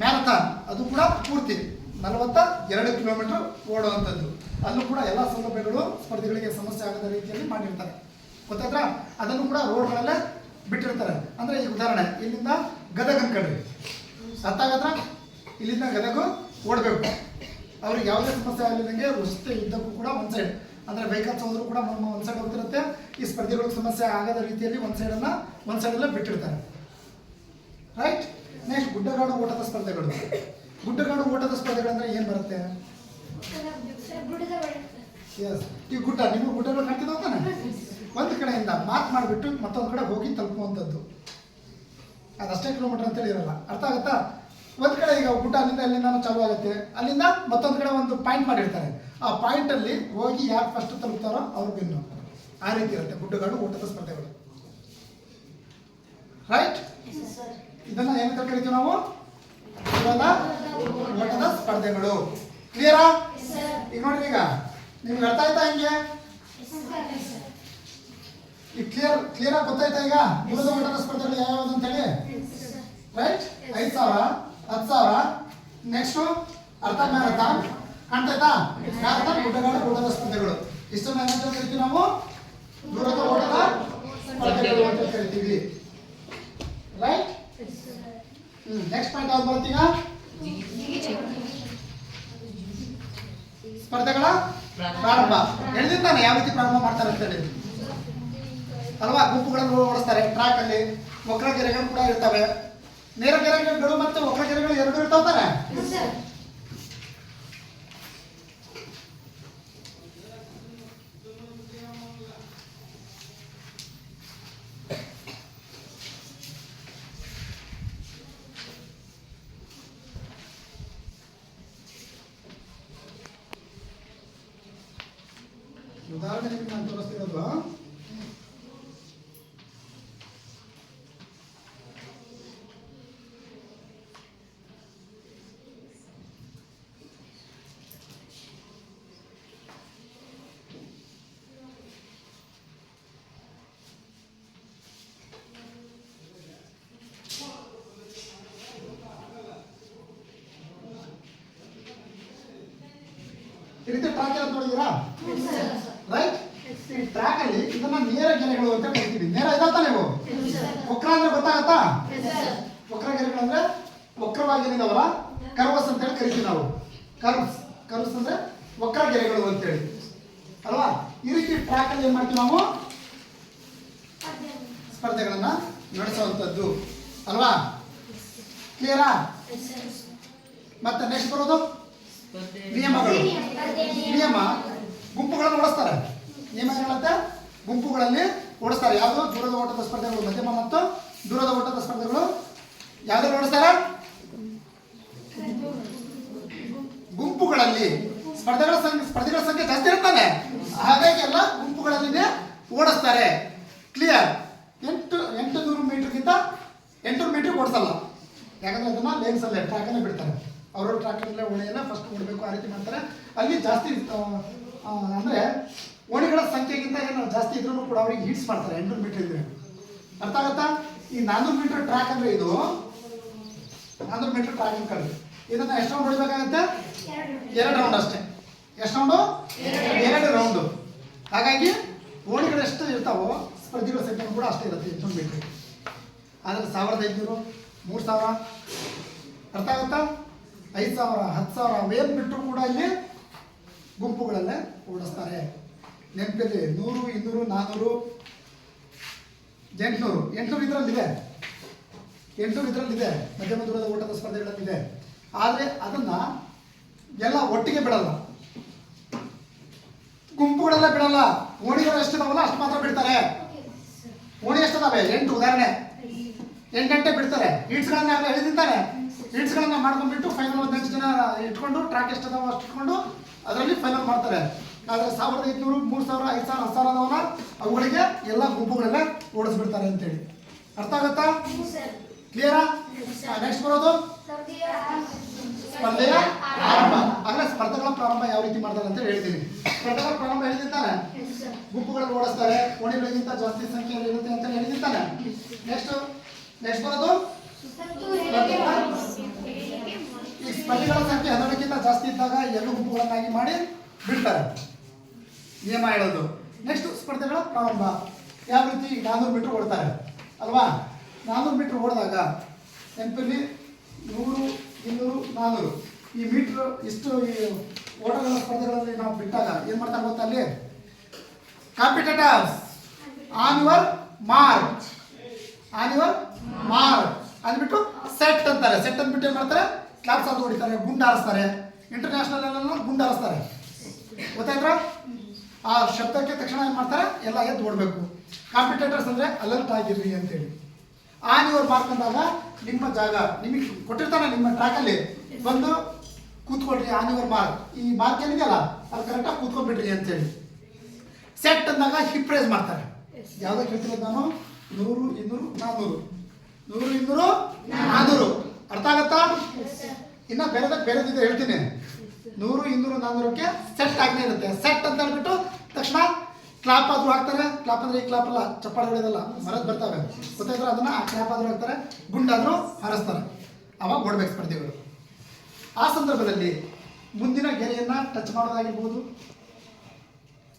ಮ್ಯಾರಥಾನ್, ಅದು ಕೂಡ ಪೂರ್ತಿ 42 ಕಿಲೋಮೀಟ್ರ್ ಓಡುವಂಥದ್ದು. ಅಲ್ಲೂ ಕೂಡ ಎಲ್ಲ ಸೌಲಭ್ಯಗಳು ಸ್ಪರ್ಧೆಗಳಿಗೆ ಸಮಸ್ಯೆ ಆಗದ ರೀತಿಯಲ್ಲಿ ಮಾಡಿರ್ತಾರೆ. ಗೊತ್ತಾಯ್ತಾ? ಅದನ್ನು ಕೂಡ ರೋಡ್ಗಳಲ್ಲೇ ಬಿಟ್ಟಿರ್ತಾರೆ. ಅಂದರೆ ಈ ಉದಾಹರಣೆ ಇಲ್ಲಿಂದ ಗದಗ ಅನ್ಕಡ್ರಿ, ಅರ್ಥ ಆಗತ್ತಾ? ಇಲ್ಲಿಂದ ಗದಗ ಓಡಬೇಕು. ಅವ್ರಿಗೆ ಯಾವುದೇ ಸಮಸ್ಯೆ ಆಗಲಿದ್ದಂಗೆ ರಸ್ತೆ ಇದ್ದಕ್ಕೂ ಕೂಡ ಒಂದು ಸೈಡ್, ಅಂದರೆ ವೆಹಿಕಲ್ಸ್ ಹೋದ್ರೂ ಕೂಡ ಒಂದು ಸೈಡ್ ಹೋಗ್ತಿರುತ್ತೆ. ಈ ಸ್ಪರ್ಧೆಗಳಿಗೆ ಸಮಸ್ಯೆ ಆಗದ ರೀತಿಯಲ್ಲಿ ಒಂದು ಸೈಡಲ್ಲೇ ಬಿಟ್ಟಿರ್ತಾರೆ. ರೈಟ್? ನೆಕ್ಸ್ಟ್ ಗುಡ್ಡಗಾಡು ಓಟದ ಸ್ಪರ್ಧೆಗಳು. ಗುಡ್ಡಗಾಡು ಓಟದ ಸ್ಪರ್ಧೆಗಳಂದ್ರೆ ಏನು ಬರುತ್ತೆ? ಎಸ್, ಈ ಗುಡ್ಡ, ನೀವು ಗುಡ್ಡಗಳು ಕಾಣ್ತಿದ್ದ ಹೋಗ್ತಾನೆ, ಒಂದು ಕಡೆಯಿಂದ ಮಾರ್ಕ್ ಮಾಡಿಬಿಟ್ಟು ಮತ್ತೊಂದು ಕಡೆ ಹೋಗಿ ತಲುಪುವಂಥದ್ದು. ಅದಷ್ಟೇ ಕಿಲೋಮೀಟರ್ ಅಂತೇಳಿ ಇರಲ್ಲ. ಅರ್ಥ ಆಗುತ್ತಾ? ಒಂದು ಕಡೆ ಈಗ ಗುಡ್ಡ ಅಲ್ಲಿಂದ ಚಾಲು ಆಗುತ್ತೆ, ಅಲ್ಲಿಂದ ಮತ್ತೊಂದು ಕಡೆ ಒಂದು ಪಾಯಿಂಟ್ ಮಾಡಿರ್ತಾರೆ. ಆ ಪಾಯಿಂಟಲ್ಲಿ ಹೋಗಿ ಯಾರು ಫಸ್ಟ್ ತಲುಪ್ತಾರೋ ಅವ್ರು ವಿನ್ನು. ಆ ರೀತಿ ಇರುತ್ತೆ ಗುಡ್ಡಗಾಡು ಓಟದ ಸ್ಪರ್ಧೆಗಳು. ರೈಟ್? ಇದನ್ನ ಏನಂತ ಕರಿತೀವಿ ನಾವು? ಓಟದ ಸ್ಪರ್ಧೆಗಳು. ಕ್ಲಿಯರಾ? ಈಗ ನೋಡ್ರಿ, ಈಗ ನಿಮ್ಗೆ ಅರ್ಥ ಆಯ್ತಾ? ಹಿಂಗೆ ಈ ಕ್ಲಿಯರ್ ಆಗಿ ಗೊತ್ತಾಯ್ತಾ? ಈಗ ದೂರದ ಓಟದ ಸ್ಪರ್ಧೆಗಳು ಯಾವ್ಯಾವುದು ಅಂತ ಹೇಳಿ. ರೈಟ್? 5,000, 10,000, ನೆಕ್ಸ್ಟು ಅರ್ಧ ಮ್ಯಾರಥಾನ್, ಕಾಣ್ತಾಯ್ತಾ? ಕಾರಣ ಗುಡ್ಡಗಾಡು ಓಟದ ಸ್ಪರ್ಧೆಗಳು. ಇಷ್ಟನ್ನ ಏನಂತ ಕರಿತೀವಿ ನಾವು? ದೂರದ ಓಟದ ಸ್ಪರ್ಧೆಗಳು ಅಂತ ಕರಿತೀವಿ. ರೈಟ್? ನೆಕ್ಸ್ಟ್ ಪಾಯಿಂಟ್ ಯಾವ್ದು ಬರ್ತೀಗ? ಸ್ಪರ್ಧೆಗಳ ಪ್ರಾರಂಭ. ಹೇಳಿದ್ದಾನೆ ಯಾವ ರೀತಿ ಪ್ರಾರಂಭ ಮಾಡ್ತಾರೆ ಅಂತ ಹೇಳಿ ಅಲ್ವಾ? ಗುಂಪುಗಳನ್ನು ಓಡಿಸ್ತಾರೆ. ಟ್ರ್ಯಾಕ್ ಅಲ್ಲಿ ವಕ್ರ ಗೆರೆಗಳು ಕೂಡ ಇರ್ತವೆ. ನೇರ ಗೆರೆಗಳು ಮತ್ತು ವಕ್ರ ಗೆರೆಗಳು ಎರಡು ಇರ್ತಾವೆ. ಉದಾಹರಣೆ ನಿಮಗೆ ನಾನು ತೋರಿಸ್ತಿರೋದು ಈ ರೀತಿ ಟ್ರ್ಯಾಕ್ ಎಲ್ಲ ನೋಡಿದ್ದೀರಾ? ರೈಟ್? ಈ ಟ್ರ್ಯಾಕ್ ಅಲ್ಲಿ ಇದನ್ನ ನೇರ ಗೆರೆಗಳು ಅಂತ ಕರಿತೀವಿ. ನೇರ ಇದಾಗ್ತಾ ನೀವು ವಕ್ರ ಅಂದ್ರೆ ಗೊತ್ತಾಗತ್ತಾ? ವಕ್ರ ಗೆರೆಗಳು ಅಂದ್ರೆ ವಕ್ರವಾಗಿದ್ದಾವಲ್ಲ, ಕರ್ವಸ್ ಅಂತ ಹೇಳಿ ಕರಿತೀವಿ ನಾವು. ಕರ್ವ್ಸ್ ಅಂದ್ರೆ ವಕ್ರ ಗೆರೆಗಳು ಅಂತೇಳಿ ಅಲ್ವಾ? ಈ ರೀತಿ ಟ್ರ್ಯಾಕ್ ಅಲ್ಲಿ ಏನ್ ಮಾಡ್ತೀವಿ ನಾವು? ಸ್ಪರ್ಧೆಗಳನ್ನ ನಡೆಸುವಂತದ್ದು ಅಲ್ವಾ? ಕ್ಲಿಯರಾ? ಮತ್ತೆ ನೆಕ್ಸ್ಟ್ ಬರೋದು ನಿಯಮಗಳು. ನಿಯಮ ಗುಂಪುಗಳನ್ನು ಓಡಿಸ್ತಾರೆ. ನಿಯಮ ಹೇಳುತ್ತೆ ಗುಂಪುಗಳಲ್ಲಿ ಓಡಿಸ್ತಾರೆ. ಯಾವುದು? ದೂರದ ಓಟದ ಸ್ಪರ್ಧೆಗಳು, ಮಧ್ಯಮ ಮತ್ತು ದೂರದ ಓಟದ ಸ್ಪರ್ಧೆಗಳು ಯಾವ್ದು ಓಡಿಸ್ತಾರೆ? ಗುಂಪುಗಳಲ್ಲಿ. ಸ್ಪರ್ಧೆಗಳ ಸಂಖ್ಯೆ ಜಾಸ್ತಿ ಇರ್ತಾನೆ, ಹಾಗಾಗಿ ಎಲ್ಲ ಗುಂಪುಗಳಲ್ಲಿ ಓಡಿಸ್ತಾರೆ. ಕ್ಲಿಯರ್? 800 ಮೀಟರ್ಗಿಂತ 800 ಮೀಟರ್ ಓಡಿಸಲ್ಲ. ಯಾಕಂದ್ರೆ ಅದನ್ನ ಲೇನ್ಸ್ ಅಲ್ಲೇ ಟ್ರ್ಯಾಕ್ ಅಲ್ಲೇ ಬಿಡ್ತಾರೆ. ಅವರು ಟ್ರ್ಯಾಕ್ ಅಲ್ಲೇ ಓಣಿಯನ್ನ ಫಸ್ಟ್ ಓಡಬೇಕು, ಆ ರೀತಿ ಮಾಡ್ತಾರೆ. ಅಲ್ಲಿ ಜಾಸ್ತಿ ಅಂದ್ರೆ ಓಣಿಗಳ ಸಂಖ್ಯೆಗಿಂತ ಏನು ಜಾಸ್ತಿ ಇದ್ರೂ ಕೂಡ ಅವ್ರಿಗೆ ಹೀಟ್ಸ್ ಮಾಡ್ತಾರೆ. 800 ಮೀಟರ್ ಇದ್ರೆ ಅರ್ಥ ಆಗುತ್ತಾ? ಈ 400 ಮೀಟರ್ ಟ್ರ್ಯಾಕ್ ಅಂದ್ರೆ ಇದು 400 ಮೀಟರ್ ಟ್ರ್ಯಾಕ್ ಅನ್ಕೊಳ್ಳಿ. ಇದನ್ನ ಎಷ್ಟು ರೌಂಡ್ ಹೊಡಿಬೇಕಾಗತ್ತೆ? 2 ರೌಂಡ್ ಅಷ್ಟೇ. ಎಷ್ಟು ರೌಂಡು? 2 ರೌಂಡು. ಹಾಗಾಗಿ ಓಣಿಗಳು ಎಷ್ಟು ಇರ್ತಾವೋ ಸ್ಪರ್ಧಿಗಳ ಸಂಖ್ಯೆ ಕೂಡ ಅಷ್ಟೇ ಇರುತ್ತೆ 800 ಮೀಟರ್. ಆದರೆ 1500, 3000 ಅರ್ಥ ಆಗುತ್ತಾ? 5000, 10,000 ಅವೇನು ಬಿಟ್ಟರು ಕೂಡ ಇಲ್ಲಿ ಗುಂಪುಗಳಲ್ಲೇ ಓಡಿಸ್ತಾರೆ. ನೆನಪಲ್ಲಿ 100, 200, 400, 800. 800 ಇದರಲ್ಲಿದೆ. 800 ಇದರಲ್ಲಿದೆ. ಮಧ್ಯಮ ದೂರದ ಓಟದ ಸ್ಪರ್ಧೆಗಳಲ್ಲಿದೆ. ಆದರೆ ಅದನ್ನ ಎಲ್ಲ ಒಟ್ಟಿಗೆ ಬಿಡಲ್ಲ, ಗುಂಪುಗಳೆಲ್ಲ ಬಿಡಲ್ಲ. ಓಣಿಗಳು ಎಷ್ಟಿದಾವಲ್ಲ ಅಷ್ಟು ಮಾತ್ರ ಬಿಡ್ತಾರೆ. ಓಣಿ ಎಷ್ಟಿದಾವೆ? 8 ಉದಾಹರಣೆ 8 ಗಂಟೆ ಬಿಡ್ತಾರೆ. ಹೀಟ್ಸ್ಗಳನ್ನ ಹೇಳಿದ್ದಾನೆ. ಹೀಟ್ಸ್ಗಳನ್ನ ಮಾಡ್ಕೊಂಡ್ಬಿಟ್ಟು ಫೈನಲ್ 15 ಜನ ಇಟ್ಕೊಂಡು ಟ್ರ್ಯಾಕ್ ಎಷ್ಟಿದಾವ ಅಷ್ಟು ಇಟ್ಕೊಂಡು ಅದರಲ್ಲಿ ಫೈನಲ್ ಮಾಡ್ತಾರೆ. ಆದರೆ 1500, 3000, 5000, 10,000 ಅದಾವಲ್ಲ ಅವುಗಳಿಗೆ ಎಲ್ಲ ಗುಂಪುಗಳೆಲ್ಲ ಓಡಿಸ್ಬಿಡ್ತಾರೆ ಅಂತೇಳಿ. ಅರ್ಥ ಆಗುತ್ತಾ? ಕ್ಲಿಯರಾ? ನೆಕ್ಸ್ಟ್ ಬರೋದು ಸ್ಪರ್ಧೆಯ ಆರಂಭ. ಆಗಲೇ ಸ್ಪರ್ಧೆಗಳ ಪ್ರಾರಂಭ ಯಾವ ರೀತಿ ಮಾಡ್ತಾರೆ ಅಂತ ಹೇಳ್ತೀನಿ. ಸ್ಪರ್ಧೆಗಳ ಪ್ರಾರಂಭ ಹೇಳಿದ್ದಾನೆ. ಗುಂಪುಗಳಲ್ಲಿ ಓಡಿಸ್ತಾರೆ, ಓಣಿಗಳಿಗಿಂತ ಜಾಸ್ತಿ ಸಂಖ್ಯೆಯಲ್ಲಿ ಇರುತ್ತೆ ಅಂತ ಹೇಳಿದ್ದಾನೆ. ನೆಕ್ಸ್ಟ್ ಬರೋದು ಈ ಸ್ಪರ್ಧೆಗಳ ಸಂಖ್ಯೆ 12ಕ್ಕಿಂತ ಜಾಸ್ತಿ ಇದ್ದಾಗ ಎರಡು ಗುಂಪುಗಳನ್ನಾಗಿ ಮಾಡಿ ಬಿಡ್ತಾರೆ. ನಿಯಮ ಹೇಳೋದು. ನೆಕ್ಸ್ಟ್ ಸ್ಪರ್ಧೆಗಳ ಪ್ರಾರಂಭ ಯಾವ ರೀತಿ? 400 ಮೀಟರ್ ಓಡ್ತಾರೆ ಅಲ್ವಾ? 400 ಮೀಟರ್ ಓಡಿದಾಗ ನೆನಪಲ್ಲಿ 100, 200, 400 ಈ ಮೀಟರ್ ಇಷ್ಟು ಈ ಓಟಗಳ ಸ್ಪರ್ಧೆಗಳಲ್ಲಿ ನಾವು ಬಿಟ್ಟಾಗ ಏನು ಮಾಡ್ತಾರೆ ಗೊತ್ತಾ? ಅಲ್ಲಿ ಕಾಂಪಿಟೇಟರ್ಸ್ ಆನ್ ಯುವರ್ ಮಾರ್ಕ್ ಅಂದ್ಬಿಟ್ಟು ಸೆಟ್ ಅಂತಾರೆ. ಸೆಟ್ ಅಂದ್ಬಿಟ್ಟು ಏನು ಮಾಡ್ತಾರೆ? ಕ್ಲಾಪ್ಸ್ ಅದು ಹೊಡಿತಾರೆ, ಗುಂಡು ಹಾರಿಸ್ತಾರೆ. ಇಂಟರ್ನ್ಯಾಷನಲ್ ಎಲ್ಲ ಗುಂಡು ಹಾರಿಸ್ತಾರೆ. ಗೊತ್ತಾಯ್ತಾ? ಆ ಶಬ್ದಕ್ಕೆ ತಕ್ಷಣ ಏನು ಮಾಡ್ತಾರೆ? ಎಲ್ಲ ಎದ್ದು ಓಡಬೇಕು. ಕಾಂಪಿಟೇಟರ್ಸ್ ಅಂದರೆ ಅಲರ್ಟ್ ಆಗಿರ್ರಿ ಅಂತೇಳಿ. ಆನ್ ಯುವರ್ ಮಾರ್ಕ್ ಅಂದಾಗ ನಿಮ್ಮ ಜಾಗ ನಿಮಗೆ ಕೊಟ್ಟಿರ್ತಾನೆ, ನಿಮ್ಮ ಟ್ರ್ಯಾಕಲ್ಲಿ ಬಂದು ಕೂತ್ಕೊಳ್ರಿ. ಆನ್ ಯುವರ್ ಮಾರ್ಕ್, ಈ ಮಾರ್ಕ್ ಏನಿದೆಯಲ್ಲ ಅದು ಕರೆಕ್ಟಾಗಿ ಕೂತ್ಕೊಂಡ್ಬಿಡ್ರಿ ಅಂತೇಳಿ. ಸೆಟ್ ಅಂದಾಗ ಹಿಪ್ ರೇಸ್ ಮಾಡ್ತಾರೆ. ಯಾವುದಕ್ಕೆ ಹೇಳ್ತಿರೋದು ನಾನು? 100, 200, 400 100, 200, 400 ಅರ್ಥ ಆಗತ್ತಾ? ಇನ್ನು ಬೇರೆದಿದೆ ಹೇಳ್ತೀನಿ. 100, 200, 400ಕ್ಕೆ ಸೆಟ್ ಆಗನೇ ಇರುತ್ತೆ. ಸೆಟ್ ಅಂತ ಹೇಳ್ಬಿಟ್ಟು ತಕ್ಷಣ ಕ್ಲಾಪ್ ಆದ್ರೂ ಹಾಕ್ತಾರೆ. ಕ್ಲಾಪ್ ಅಂದ್ರೆ ಈ ಕ್ಲಾಪ್ ಅಲ್ಲ, ಚಪ್ಪಾಳೆ ಹೊಡೆಯೋದಲ್ಲ, ಮರದ ಬರ್ತವೆ ಗೊತ್ತಾಯ್ತಾರೆ. ಅದನ್ನ ಆ ಕ್ಲಾಪ್ ಆದ್ರೂ ಹಾಕ್ತಾರೆ, ಗುಂಡಾದ್ರೂ ಹಾರಿಸ್ತಾರೆ. ಅವಾಗ ಓಡ್ಬೇಕು ಸ್ಪರ್ಧೆಗಳು. ಆ ಸಂದರ್ಭದಲ್ಲಿ ಮುಂದಿನ ಗೆರೆಯನ್ನು ಟಚ್ ಮಾಡೋದಾಗಿರ್ಬೋದು,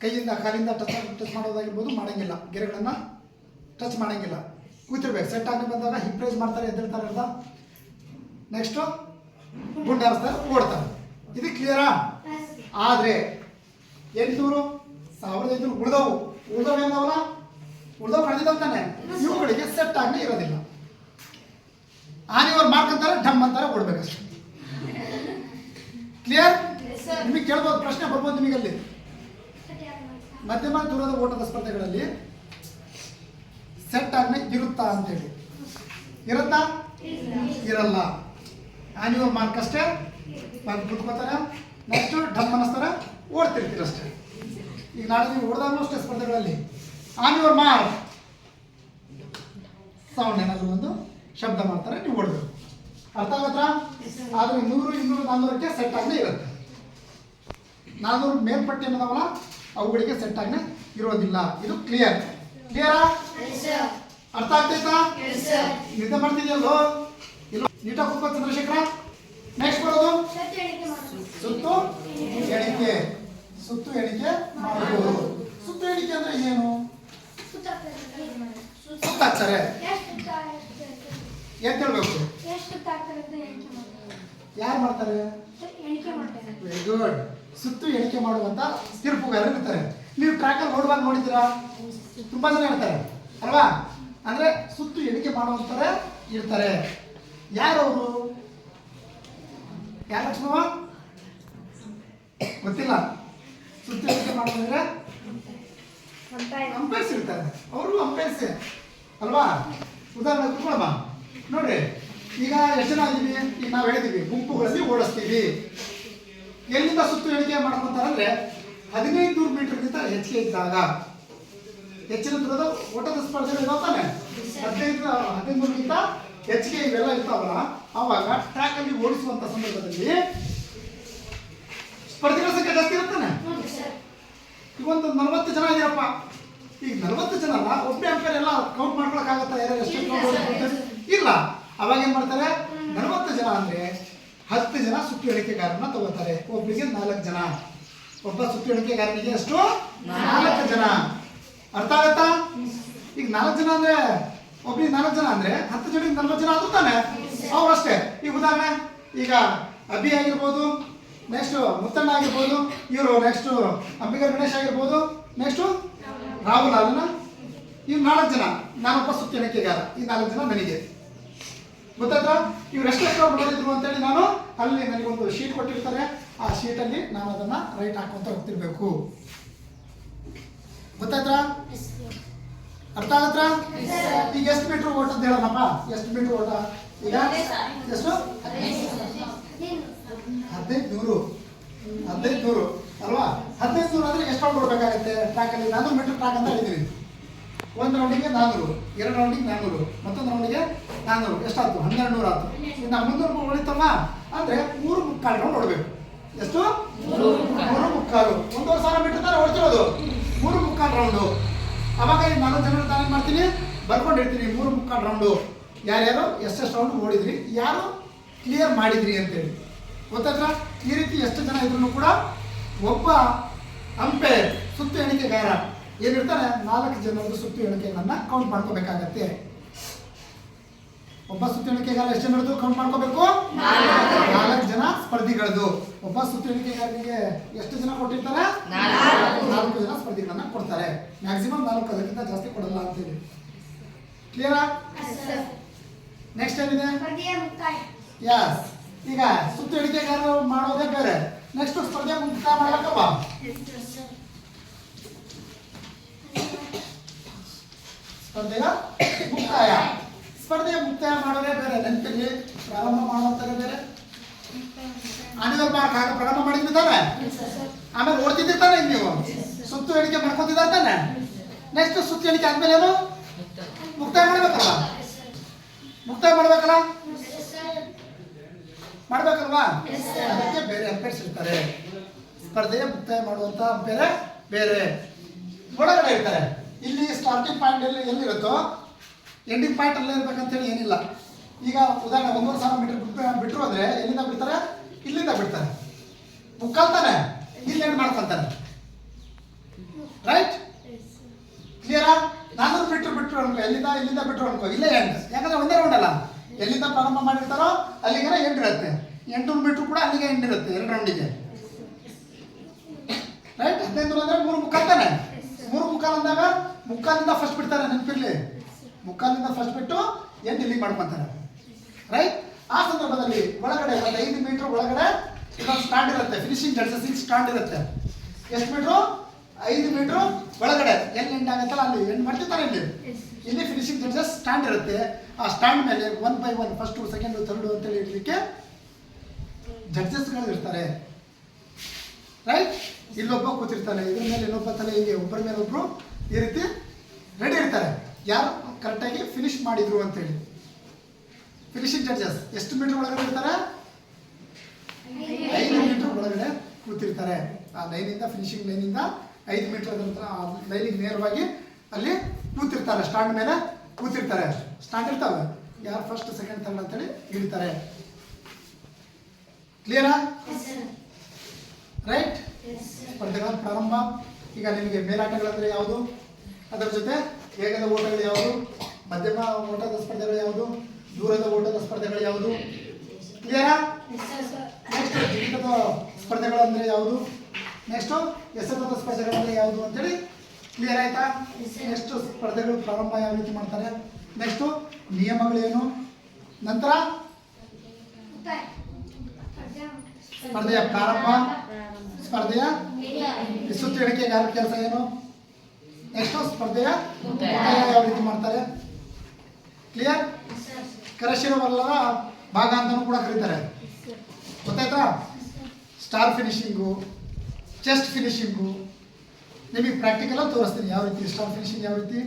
ಕೈಯಿಂದ ಕಾಲಿಂದ ಟಚ್ ಮಾಡೋದಾಗಿರ್ಬೋದು ಮಾಡಂಗಿಲ್ಲ. ಗೆರೆಗಳನ್ನು ಟಚ್ ಮಾಡಂಗಿಲ್ಲ, ಕೂತಿರ್ಬೇಕು. ಸೆಟ್ ಆಗಿ ಬಂದಾಗ ಹಿಪ್ ರೈಸ್ ಮಾಡ್ತಾರೆ, ಎದ್ದಿರ್ತಾರೆ ಅರ್ಧ. ನೆಕ್ಸ್ಟು ಗುಂಡಾರಿಸ್ತಾರೆ, ಓಡ್ತಾರೆ. ಇದು ಕ್ಲಿಯರಾ? ಆದರೆ 800 1500 ಉಳಿದವು ಏನವಲ್ಲ, ಉಳಿದವು ಕಳೆದಿದ್ದಾವೆ ತಾನೆ, ಇವುಗಳಿಗೆ ಸೆಟ್ ಆಗೇ ಇರೋದಿಲ್ಲ. ಆನಿವರ್ ಮಾರ್ಕ್ ಅಂತಾರೆ, ಢಮ್ ಅಂತಾರೆ, ಓಡ್ಬೇಕಷ್ಟೆ. ಕ್ಲಿಯರ್? ನಿಮಗೆ ಕೇಳ್ಬೋದು, ಪ್ರಶ್ನೆ ಬರ್ಬೋದು ನಿಮಗಲ್ಲಿ. ಮಧ್ಯಮ ದೂರದ ಓಟದ ಸ್ಪರ್ಧೆಗಳಲ್ಲಿ ಸೆಟ್ ಆಗನೆ ಇರುತ್ತಾ ಅಂತೇಳಿ. ಇರುತ್ತಾ? ಇರಲ್ಲ. ಆನಿವರ್ ಮಾರ್ಕ್ ಅಷ್ಟೇ, ಬಂದು ಕುತ್ಕೋತಾರೆ, ನೆಕ್ಸ್ಟ್ ಢಮ್ ಅನ್ನಿಸ್ತಾರೆ, ಓಡ್ತಿರ್ತೀರ ಅಷ್ಟೇ. ಈಗ ನಾಳೆ ನೀವು ಓಡ್ದಾಗೂ ಅಷ್ಟೇ ಸ್ಪರ್ಧೆಗಳಲ್ಲಿ ಆನಿವರ್ ಮಾರ್ಕ್ ಸೌಂಡ್ ಏನಾದರೂ ಒಂದು ಶಬ್ದ ಮಾಡ್ತಾರೆ, ನೀವು ಓಡಬೇಕು. ಅರ್ಥ ಆಗತ್ತಾ? ಆದರೆ 100 200 400ಕ್ಕೆ ಸೆಟ್ ಆಗನೆ ಇರುತ್ತೆ. 400 ಮೇಲ್ಪಟ್ಟಿ ಅನ್ನೋದವಲ್ಲ, ಅವುಗಳಿಗೆ ಸೆಟ್ ಆಗನೆ ಇರೋದಿಲ್ಲ. ಇದು ಕ್ಲಿಯರ್? ಕ್ಲಿಯರಾ? ಅರ್ಥ ಆಗ್ತೈತಾ? ನಿದ್ದೆ ಮಾಡ್ತಿದೆಯಲ್ಲೋ ಇಲ್ಲ? ನೀಟಾಗಿ ಕೂತ್ಕೋ ಚಂದ್ರಶೇಖರ. ನೆಕ್ಸ್ಟ್ ಬರೋದು ಸುತ್ತು ಎಣಿಕೆ. ಸುತ್ತು ಎಣಿಕೆ ಮಾಡಬಹುದು. ಸುತ್ತು ಎಣಿಕೆ ಅಂದ್ರೆ ಏನು? ಸುತ್ತಾಕ್ತಾರೆ ಏನ್ ಹೇಳ್ಬೇಕು? ಯಾರು ಮಾಡ್ತಾರೆ? Very good. ಸುತ್ತು ಎಣಿಕೆ ಮಾಡುವಂತ ತೀರ್ಪುಗಾರರು ಇರ್ತಾರೆ. ನೀವು ಟ್ರ್ಯಾಕಲ್ಲಿ ಓಡುವಾಗ ನೋಡಿದ್ದೀರಾ? ತುಂಬಾ ಜನ ಇರ್ತಾರೆ ಅಲ್ವಾ? ಅಂದ್ರೆ ಸುತ್ತು ಎಣಿಕೆ ಮಾಡುವಂತಾರೆ ಇರ್ತಾರೆ. ಯಾರವರು? ಯಾರ ಲಕ್ಷ್ಮವ? ಗೊತ್ತಿಲ್ಲ. ಸುತ್ತು ಎಣಿಕೆ ಮಾಡೋದಂದ್ರೆ ಅಂಪೈರ್ಸ್ ಇರ್ತಾರೆ. ಅವರು ಅಂಪೈರ್ಸ್ ಅಲ್ವಾ? ಉದಾಹರಣೆ ತಿಳ್ಕೊಳಮ್ಮ ನೋಡ್ರಿ. ಈಗ ಎಷ್ಟು ಜನ ಇದೀವಿ? ಈಗ ನಾವು ಹೇಳಿದೀವಿ ಗುಂಪುಗಳಲ್ಲಿ ಓಡಿಸ್ತೀವಿ. ಎಲ್ಲಿಂದ ಸುತ್ತು ಎಣಿಕೆ ಮಾಡ್ಕೊಂತಾರಂದ್ರೆ 1500 ಮೀಟರ್ಗಿಂತ ಹೆಚ್ಚಿಗೆ ಇದ್ದಾಗ, ಹೆಚ್ಚಿನ ದೂರದ ಓಟದ ಸ್ಪರ್ಧೆಗಳು ಇದಾವೆ. 1500ಗಿಂತ ಹೆಚ್ಚಿಗೆ ಇವೆಲ್ಲ ಇರ್ತಾವಲ್ಲ, ಆವಾಗ ಟ್ರ್ಯಾಕ್ ಅಲ್ಲಿ ಓಡಿಸುವಂತ ಸಂದರ್ಭದಲ್ಲಿ ಸ್ಪರ್ಧಿಗಳ ಸಂಖ್ಯೆ ಜಾಸ್ತಿ ಇರ್ತಾನೆ. ಈಗ ಒಂದು 40 ಜನ ಇದೆಯಪ್ಪ. ಈಗ 40 ಜನ ಒಬ್ಬನೇ ಅಂಪೈರ್ ಎಲ್ಲ ಕೌಂಟ್ ಮಾಡ್ಕೊಳಕ್ಕಾಗತ್ತಾ? ಯಾರು ಎಷ್ಟು ಕೌಂಟ್ ಇಲ್ಲ. ಅವಾಗ ಏನ್ ಮಾಡ್ತಾರೆ? 40 ಜನ ಅಂದ್ರೆ 10 ಜನ ಸುತ್ತು ಎಣಿಕೆಗಾರನ ತಗೋತಾರೆ. ಒಬ್ಬರಿಗೆ 4 ಜನ. ಒಬ್ಬ ಸುತ್ತು ಎಣಿಕೆಗಾರನಿಗೆ ಎಷ್ಟು? 4 ಜನ. ಅರ್ಥ ಆಗತ್ತಾ? ಈಗ 4 ಜನ ಅಂದ್ರೆ ಒಬ್ಬರಿಗೆ 4 ಜನ ಅಂದ್ರೆ 10 ಜನಕ್ಕೆ 40 ಜನ ಆದ್ರೂ ತಾನೆ ಅವ್ರಷ್ಟೇ. ಈಗ ಉದಾಹರಣೆ, ಈಗ ಅಭಿ ಆಗಿರ್ಬೋದು, ನೆಕ್ಸ್ಟ್ ಮುತ್ತಣ್ಣ ಆಗಿರ್ಬೋದು, ಇವರು ನೆಕ್ಸ್ಟ್ ಅಂಬಿಗರ್ ಗಣೇಶ್ ಆಗಿರ್ಬೋದು, ನೆಕ್ಸ್ಟ್ ರಾಹುಲ್. ಅದನ್ನ ಇವ್ 4 ಜನ. ನಾನೊಬ್ಬ ಸುತ್ತು ಎಣಿಕೆಗಾರ. ಈ 4 ಜನ ನನಗೆ ಗೊತ್ತಾಯ್ತಾ? ಇವರೆಷ್ಟೆಷ್ಟು ನೋಡಿದ್ರು ಅಂತೇಳಿ ನಾನು ಅಲ್ಲಿ ನನಗೊಂದು ಶೀಟ್ ಕೊಟ್ಟಿರ್ತಾರೆ. ಆ ಶೀಟಲ್ಲಿ ನಾನು ಅದನ್ನ ರೈಟ್ ಹಾಕೊಂತ ಹೋಗ್ತಿರ್ಬೇಕು. ಗೊತ್ತಾಯ್ತಾ? ಅರ್ಥ ಆಗತ್ತಾ? ಈಗ ಎಷ್ಟು ಮೀಟರ್ ಓಟ ಅಂತ ಹೇಳೋಣಪ್ಪ. ಎಷ್ಟು ಮೀಟರ್ ಓಟ? ಈಗ ಎಷ್ಟು? 1500 ಅಲ್ವಾ? 1500 ಅಂದ್ರೆ ಎಷ್ಟು ರೌಂಡ್ ಓಡಬೇಕಾಗುತ್ತೆ ಟ್ರ್ಯಾಕ್ ಅಲ್ಲಿ? 400 ಮೀಟರ್ ಟ್ರ್ಯಾಕ್ ಅಂತ ಹೇಳಿದೀನಿ. ಒಂದು ರೌಂಡಿಗೆ 400, 2 ರೌಂಡಿಗೆ 400, ಮತ್ತೊಂದು ರೌಂಡಿಗೆ 400. ಎಷ್ಟಾಯ್ತು? 1200 ಆಯ್ತು. ಇನ್ನು 300 ಉಳಿತಲ್ಲ ಅಂದ್ರೆ 3.25 ರೌಂಡ್ ಓಡಬೇಕು. ಎಷ್ಟು? 3.25. 1,500 ಮೀಟರ್ ತರ ಓಡ್ತಿರೋದು 3.25 ರೌಂಡು. ಅವಾಗ ಈ 4 ಜನ ನಾನು ಏನು ಮಾಡ್ತೀನಿ? ಬರ್ಕೊಂಡಿರ್ತೀನಿ 3.25 ರೌಂಡು. ಯಾರ್ಯಾರು ಎಷ್ಟೆಷ್ಟು ರೌಂಡ್ ಓಡಿದ್ರಿ, ಯಾರು ಕ್ಲಿಯರ್ ಮಾಡಿದ್ರಿ ಅಂತೇಳಿ. ಗೊತ್ತಾಯ್ತಾ? ಈ ರೀತಿ ಎಷ್ಟು ಜನ ಇದ್ರೂ ಕೂಡ ಒಬ್ಬ ಅಂಪೈರ್ ಸುತ್ತು ಎಣಿಕೆಗಾರ ಏನಿರ್ತಾನೆ 4 ಜನರದ್ದು ಸುತ್ತು ಎಣಿಕೆಗಳನ್ನ ಕೌಂಟ್ ಮಾಡ್ಕೋಬೇಕಾಗತ್ತೆ. ಒಬ್ಬ ಸುತ್ತು ಎಣಿಕೆಗಾರ ಎಷ್ಟು ಜನರದ್ದು ಕೌಂಟ್ ಮಾಡ್ಕೋಬೇಕು? 4 ಜನ ಸ್ಪರ್ಧಿಗಳದ್ದು. ಒಬ್ಬ ಸುತ್ತು ಎಣಿಕೆಗಾರನಿಗೆ ಎಷ್ಟು ಜನ ಕೊಟ್ಟಿರ್ತಾರೆ? 4 ಜನ ಸ್ಪರ್ಧಿಗಳನ್ನ ಕೊಡ್ತಾರೆ. ಮ್ಯಾಕ್ಸಿಮಮ್ 4, ಅದಕ್ಕಿಂತ ಜಾಸ್ತಿ ಕೊಡಲ್ಲ ಅಂತೇಳಿ. ಕ್ಲಿಯರಾ? ನೆಕ್ಸ್ಟ್ ಏನಿದೆ? ಯಸ್. ಈಗ ಸುತ್ತು ಎಣಿಕೆಗಾರ ಮಾಡೋದೇ ಬೇರೆ, ನೆಕ್ಸ್ಟ್ ಸ್ಪರ್ಧೆ ಮುಕ್ತಾಯ ಮಾಡ್ಬೇಕಪ್ಪ. ಸ್ಪರ್ಧೆಯ ಮುಕ್ತಾಯ ಮಾಡೋದೇ ಬೇರೆ. ನೆನಪಿಗೆ ಪ್ರಾರಂಭ ಮಾಡೋಂಥದ್ದೇ ಬೇರೆ. ಆನಿವಲ್ ಮಾರ್ಕ್ ಆಗ ಪ್ರಾರಂಭ ಮಾಡಿದ್ವಿ ತಾನೆ, ಆಮೇಲೆ ಓಡ್ತಿದ್ದಿರ್ತಾನೆ. ನೀವು ಸುತ್ತು ಎಣಿಕೆ ಮಾಡ್ಕೊತಿದ್ದಾರೆ ತಾನೆ. ನೆಕ್ಸ್ಟ್ ಸುತ್ತು ಎಣಿಕೆ ಆದ್ಮೇಲೆ ಏನು? ಮುಕ್ತಾಯ ಮಾಡ್ಬೇಕಲ್ಲ. ಮುಕ್ತಾಯ ಮಾಡ್ಬೇಕಲ್ಲ ಮಾಡ್ಬೇಕಲ್ವಾ? ಅದಕ್ಕೆ ಬೇರೆ ಅಂಪೈರ್ಸ್ ಇರ್ತಾರೆ. ಸ್ಪರ್ಧೆಯ ಮುಕ್ತಾಯ ಮಾಡುವಂತ ಅಂಪೈರ್ ಬೇರೆ ಒಳಗಡೆ ಇರ್ತಾರೆ. ಇಲ್ಲಿ ಸ್ಟಾರ್ಟಿಂಗ್ ಪಾಯಿಂಟ್ ಎಲ್ಲಿರುತ್ತೋ ಎಂಡಿಂಗ್ ಪಾಯಿಂಟ್ ಅಲ್ಲೇ ಇರ್ಬೇಕಂತೇಳಿ ಏನಿಲ್ಲ. ಈಗ ಉದಾಹರಣೆ 1,500 ಮೀಟರ್ ಬಿಟ್ಟರು ಅಂದ್ರೆ ಎಲ್ಲಿಂದ ಬಿಡ್ತಾರೆ? ಇಲ್ಲಿಂದ ಬಿಡ್ತಾರೆ. ಮುಕ್ಕಾಲ್ ತಾನೆ, ಇಲ್ಲಿ ಎಂಡ್ ಮಾಡ್ಕೊಂತಾನೆ. ರೈಟ್? ಕ್ಲಿಯರಾ? 400 ಮೀಟರ್ ಬಿಟ್ಟರು ಅನ್ಕೋ, ಇಲ್ಲಿಂದ ಬಿಟ್ಟರು ಅನ್ಕೋ, ಇಲ್ಲೇ ಎಂಡ್. ಯಾಕಂದ್ರೆ ಒಂದೇ ರೌಂಡ್ ಅಲ್ಲ, ಎಲ್ಲಿಂದ ಪ್ರಾರಂಭ ಮಾಡಿರ್ತಾರೋ ಅಲ್ಲಿಗೆ ಎಂಡ್ ಇರುತ್ತೆ. 800 ಮೀಟರ್ ಕೂಡ ಅಲ್ಲಿಗೆ ಎಂಡ್ ಇರುತ್ತೆ 2 ರೌಂಡಿಗೆ. ರೈಟ್? 15 ಅಂದ್ರೆ 3 ಮುಕ್ಕಾಲ್ ತಾನೆ. 3 ಮುಕ್ಕಾಲ್ ಅಂದಾಗ ಮುಕ್ಕಾಲಿಂದ ಫಸ್ಟ್ ಬಿಡ್ತಾರೆ, ನೆನಪಿರ್ಲಿ. ಮುಕ್ಕಾಲಿಂದ ಫಸ್ಟ್ ಬಿಟ್ಟು ಎಂಡ್ ಇಲ್ಲಿಗೆ ಮಾಡ್ಕೊಂತಾರೆ. ರೈಟ್? ಆ ಸಂದರ್ಭದಲ್ಲಿ ಒಳಗಡೆ 5 ಮೀಟರ್ ಒಳಗಡೆ ಇನ್ನೊಂದು ಸ್ಟ್ಯಾಂಡ್ ಇರುತ್ತೆ, ಫಿನಿಶಿಂಗ್ ಜಡ್ಜಸ್ ಸ್ಟ್ಯಾಂಡ್ ಇರುತ್ತೆ. ಎಷ್ಟು ಮೀಟ್ರು? 5 ಮೀಟರ್ ಒಳಗಡೆ ಎಲ್ಲಿ ಎಂಡ್ ಆಗುತ್ತಲ್ಲ ಅಲ್ಲಿ ಎಂಡ್ ಮಾಡ್ತಿರ್ತಾರೆ. ಇಲ್ಲಿ ಫಿನಿಶಿಂಗ್ ಜಡ್ಜಸ್ ಸ್ಟ್ಯಾಂಡ್ ಇರುತ್ತೆ. ಆ ಸ್ಟ್ಯಾಂಡ್ ಮೇಲೆ 1 by 1 ಫಸ್ಟ್, ಸೆಕೆಂಡ್, ಥರ್ಡ್ ಅಂತೇಳಿ ಇರಲಿಕ್ಕೆ ಜಡ್ಜಸ್ಗಳು ಇರ್ತಾರೆ. ರೈಟ್? ಇಲ್ಲೊಬ್ಬ ಕೂತಿರ್ತಾನೆ, ಇದ್ರ ಮೇಲೆ ಇನ್ನೊಬ್ಬ ತಲೆ, ಹೀಗೆ ಒಬ್ಬರ ಮೇಲೆ ಒಬ್ರು ಈ ರೀತಿ ರೆಡಿ ಇರ್ತಾರೆ, ಯಾರು ಕರೆಕ್ಟಾಗಿ ಫಿನಿಶ್ ಮಾಡಿದ್ರು ಅಂತೇಳಿ. ಫಿನಿಶಿಂಗ್ ಜಡ್ಜಸ್ ಎಷ್ಟು ಮೀಟರ್ ಒಳಗಡೆ ಇರ್ತಾರೆ? 5 ಮೀಟರ್ ಒಳಗಡೆ ಕೂತಿರ್ತಾರೆ. ಆ ಲೈನಿಂದ, ಫಿನಿಶಿಂಗ್ ಲೈನಿಂದ 5 ಮೀಟರ್ ಲೈನಿಗೆ ನೇರವಾಗಿ ಅಲ್ಲಿ ಕೂತಿರ್ತಾರೆ, ಸ್ಟ್ಯಾಂಡ್ ಮೇಲೆ ಕೂತಿರ್ತಾರೆ. ಸ್ಟ್ಯಾಂಡ್ ಇರ್ತಾವೆ, ಯಾರು ಫಸ್ಟ್, ಸೆಕೆಂಡ್, ಥರ್ಡ್ ಅಂತೇಳಿ ಇಡ್ತಾರೆ. ಕ್ಲಿಯರಾ? ರೈಟ್? ಸ್ಪರ್ಧೆಗಳ ಪ್ರಾರಂಭ. ಈಗ ನಿಮಗೆ ಮೇಲಾಟಗಳಂದ್ರೆ ಯಾವುದು, ಅದರ ಜೊತೆ ವೇಗದ ಓಟಗಳು ಯಾವುದು, ಮಧ್ಯಮ ಓಟದ ಸ್ಪರ್ಧೆಗಳು ಯಾವುದು, ದೂರದ ಓಟದ ಸ್ಪರ್ಧೆಗಳು ಯಾವುದು. ಕ್ಲಿಯರಾ? ನೆಕ್ಸ್ಟ್ ಜಿಗಿತದ ಸ್ಪರ್ಧೆಗಳು ಅಂದರೆ ಯಾವುದು, ನೆಕ್ಸ್ಟು ಎಸೆತದ ಸ್ಪರ್ಧೆಗಳಂದ್ರೆ ಯಾವುದು ಅಂತೇಳಿ ಕ್ಲಿಯರ್ ಆಯ್ತಾ? ನೆಕ್ಸ್ಟ್ ಸ್ಪರ್ಧೆಗಳು ಪ್ರಾರಂಭ ಯಾವ ರೀತಿ ಮಾಡ್ತಾರೆ, ನೆಕ್ಸ್ಟು ನಿಯಮಗಳೇನು, ನಂತರ ಸ್ಪರ್ಧೆಯ ಪ್ರಾರಂಭ, ಸ್ಪರ್ಧೆಯ ಸುತ್ತು ಎಣಿಕೆಗಾರ ಕೆಲಸ ಏನು, ನೆಕ್ಸ್ಟು ಸ್ಪರ್ಧೆಯ ಮುಕ್ತಾಯ ಯಾವ ರೀತಿ ಮಾಡ್ತಾರೆ. ಕ್ಲಿಯರ್? ಕರಶಿರವಲ್ಲದ ಭಾಗ ಅಂತಲೂ ಕೂಡ ಕರೀತಾರೆ. ಗೊತ್ತಾಯ್ತಾ? ಸ್ಟಾರ್ ಫಿನಿಶಿಂಗು, ಚೆಸ್ಟ್ ಫಿನಿಶಿಂಗು ನಿಮಗೆ ಪ್ರಾಕ್ಟಿಕಲಾಗಿ ತೋರಿಸ್ತೀನಿ ಯಾವ ರೀತಿ ಸ್ಟಾರ್ ಫಿನಿಶಿಂಗ್ ಯಾವ ರೀತಿ,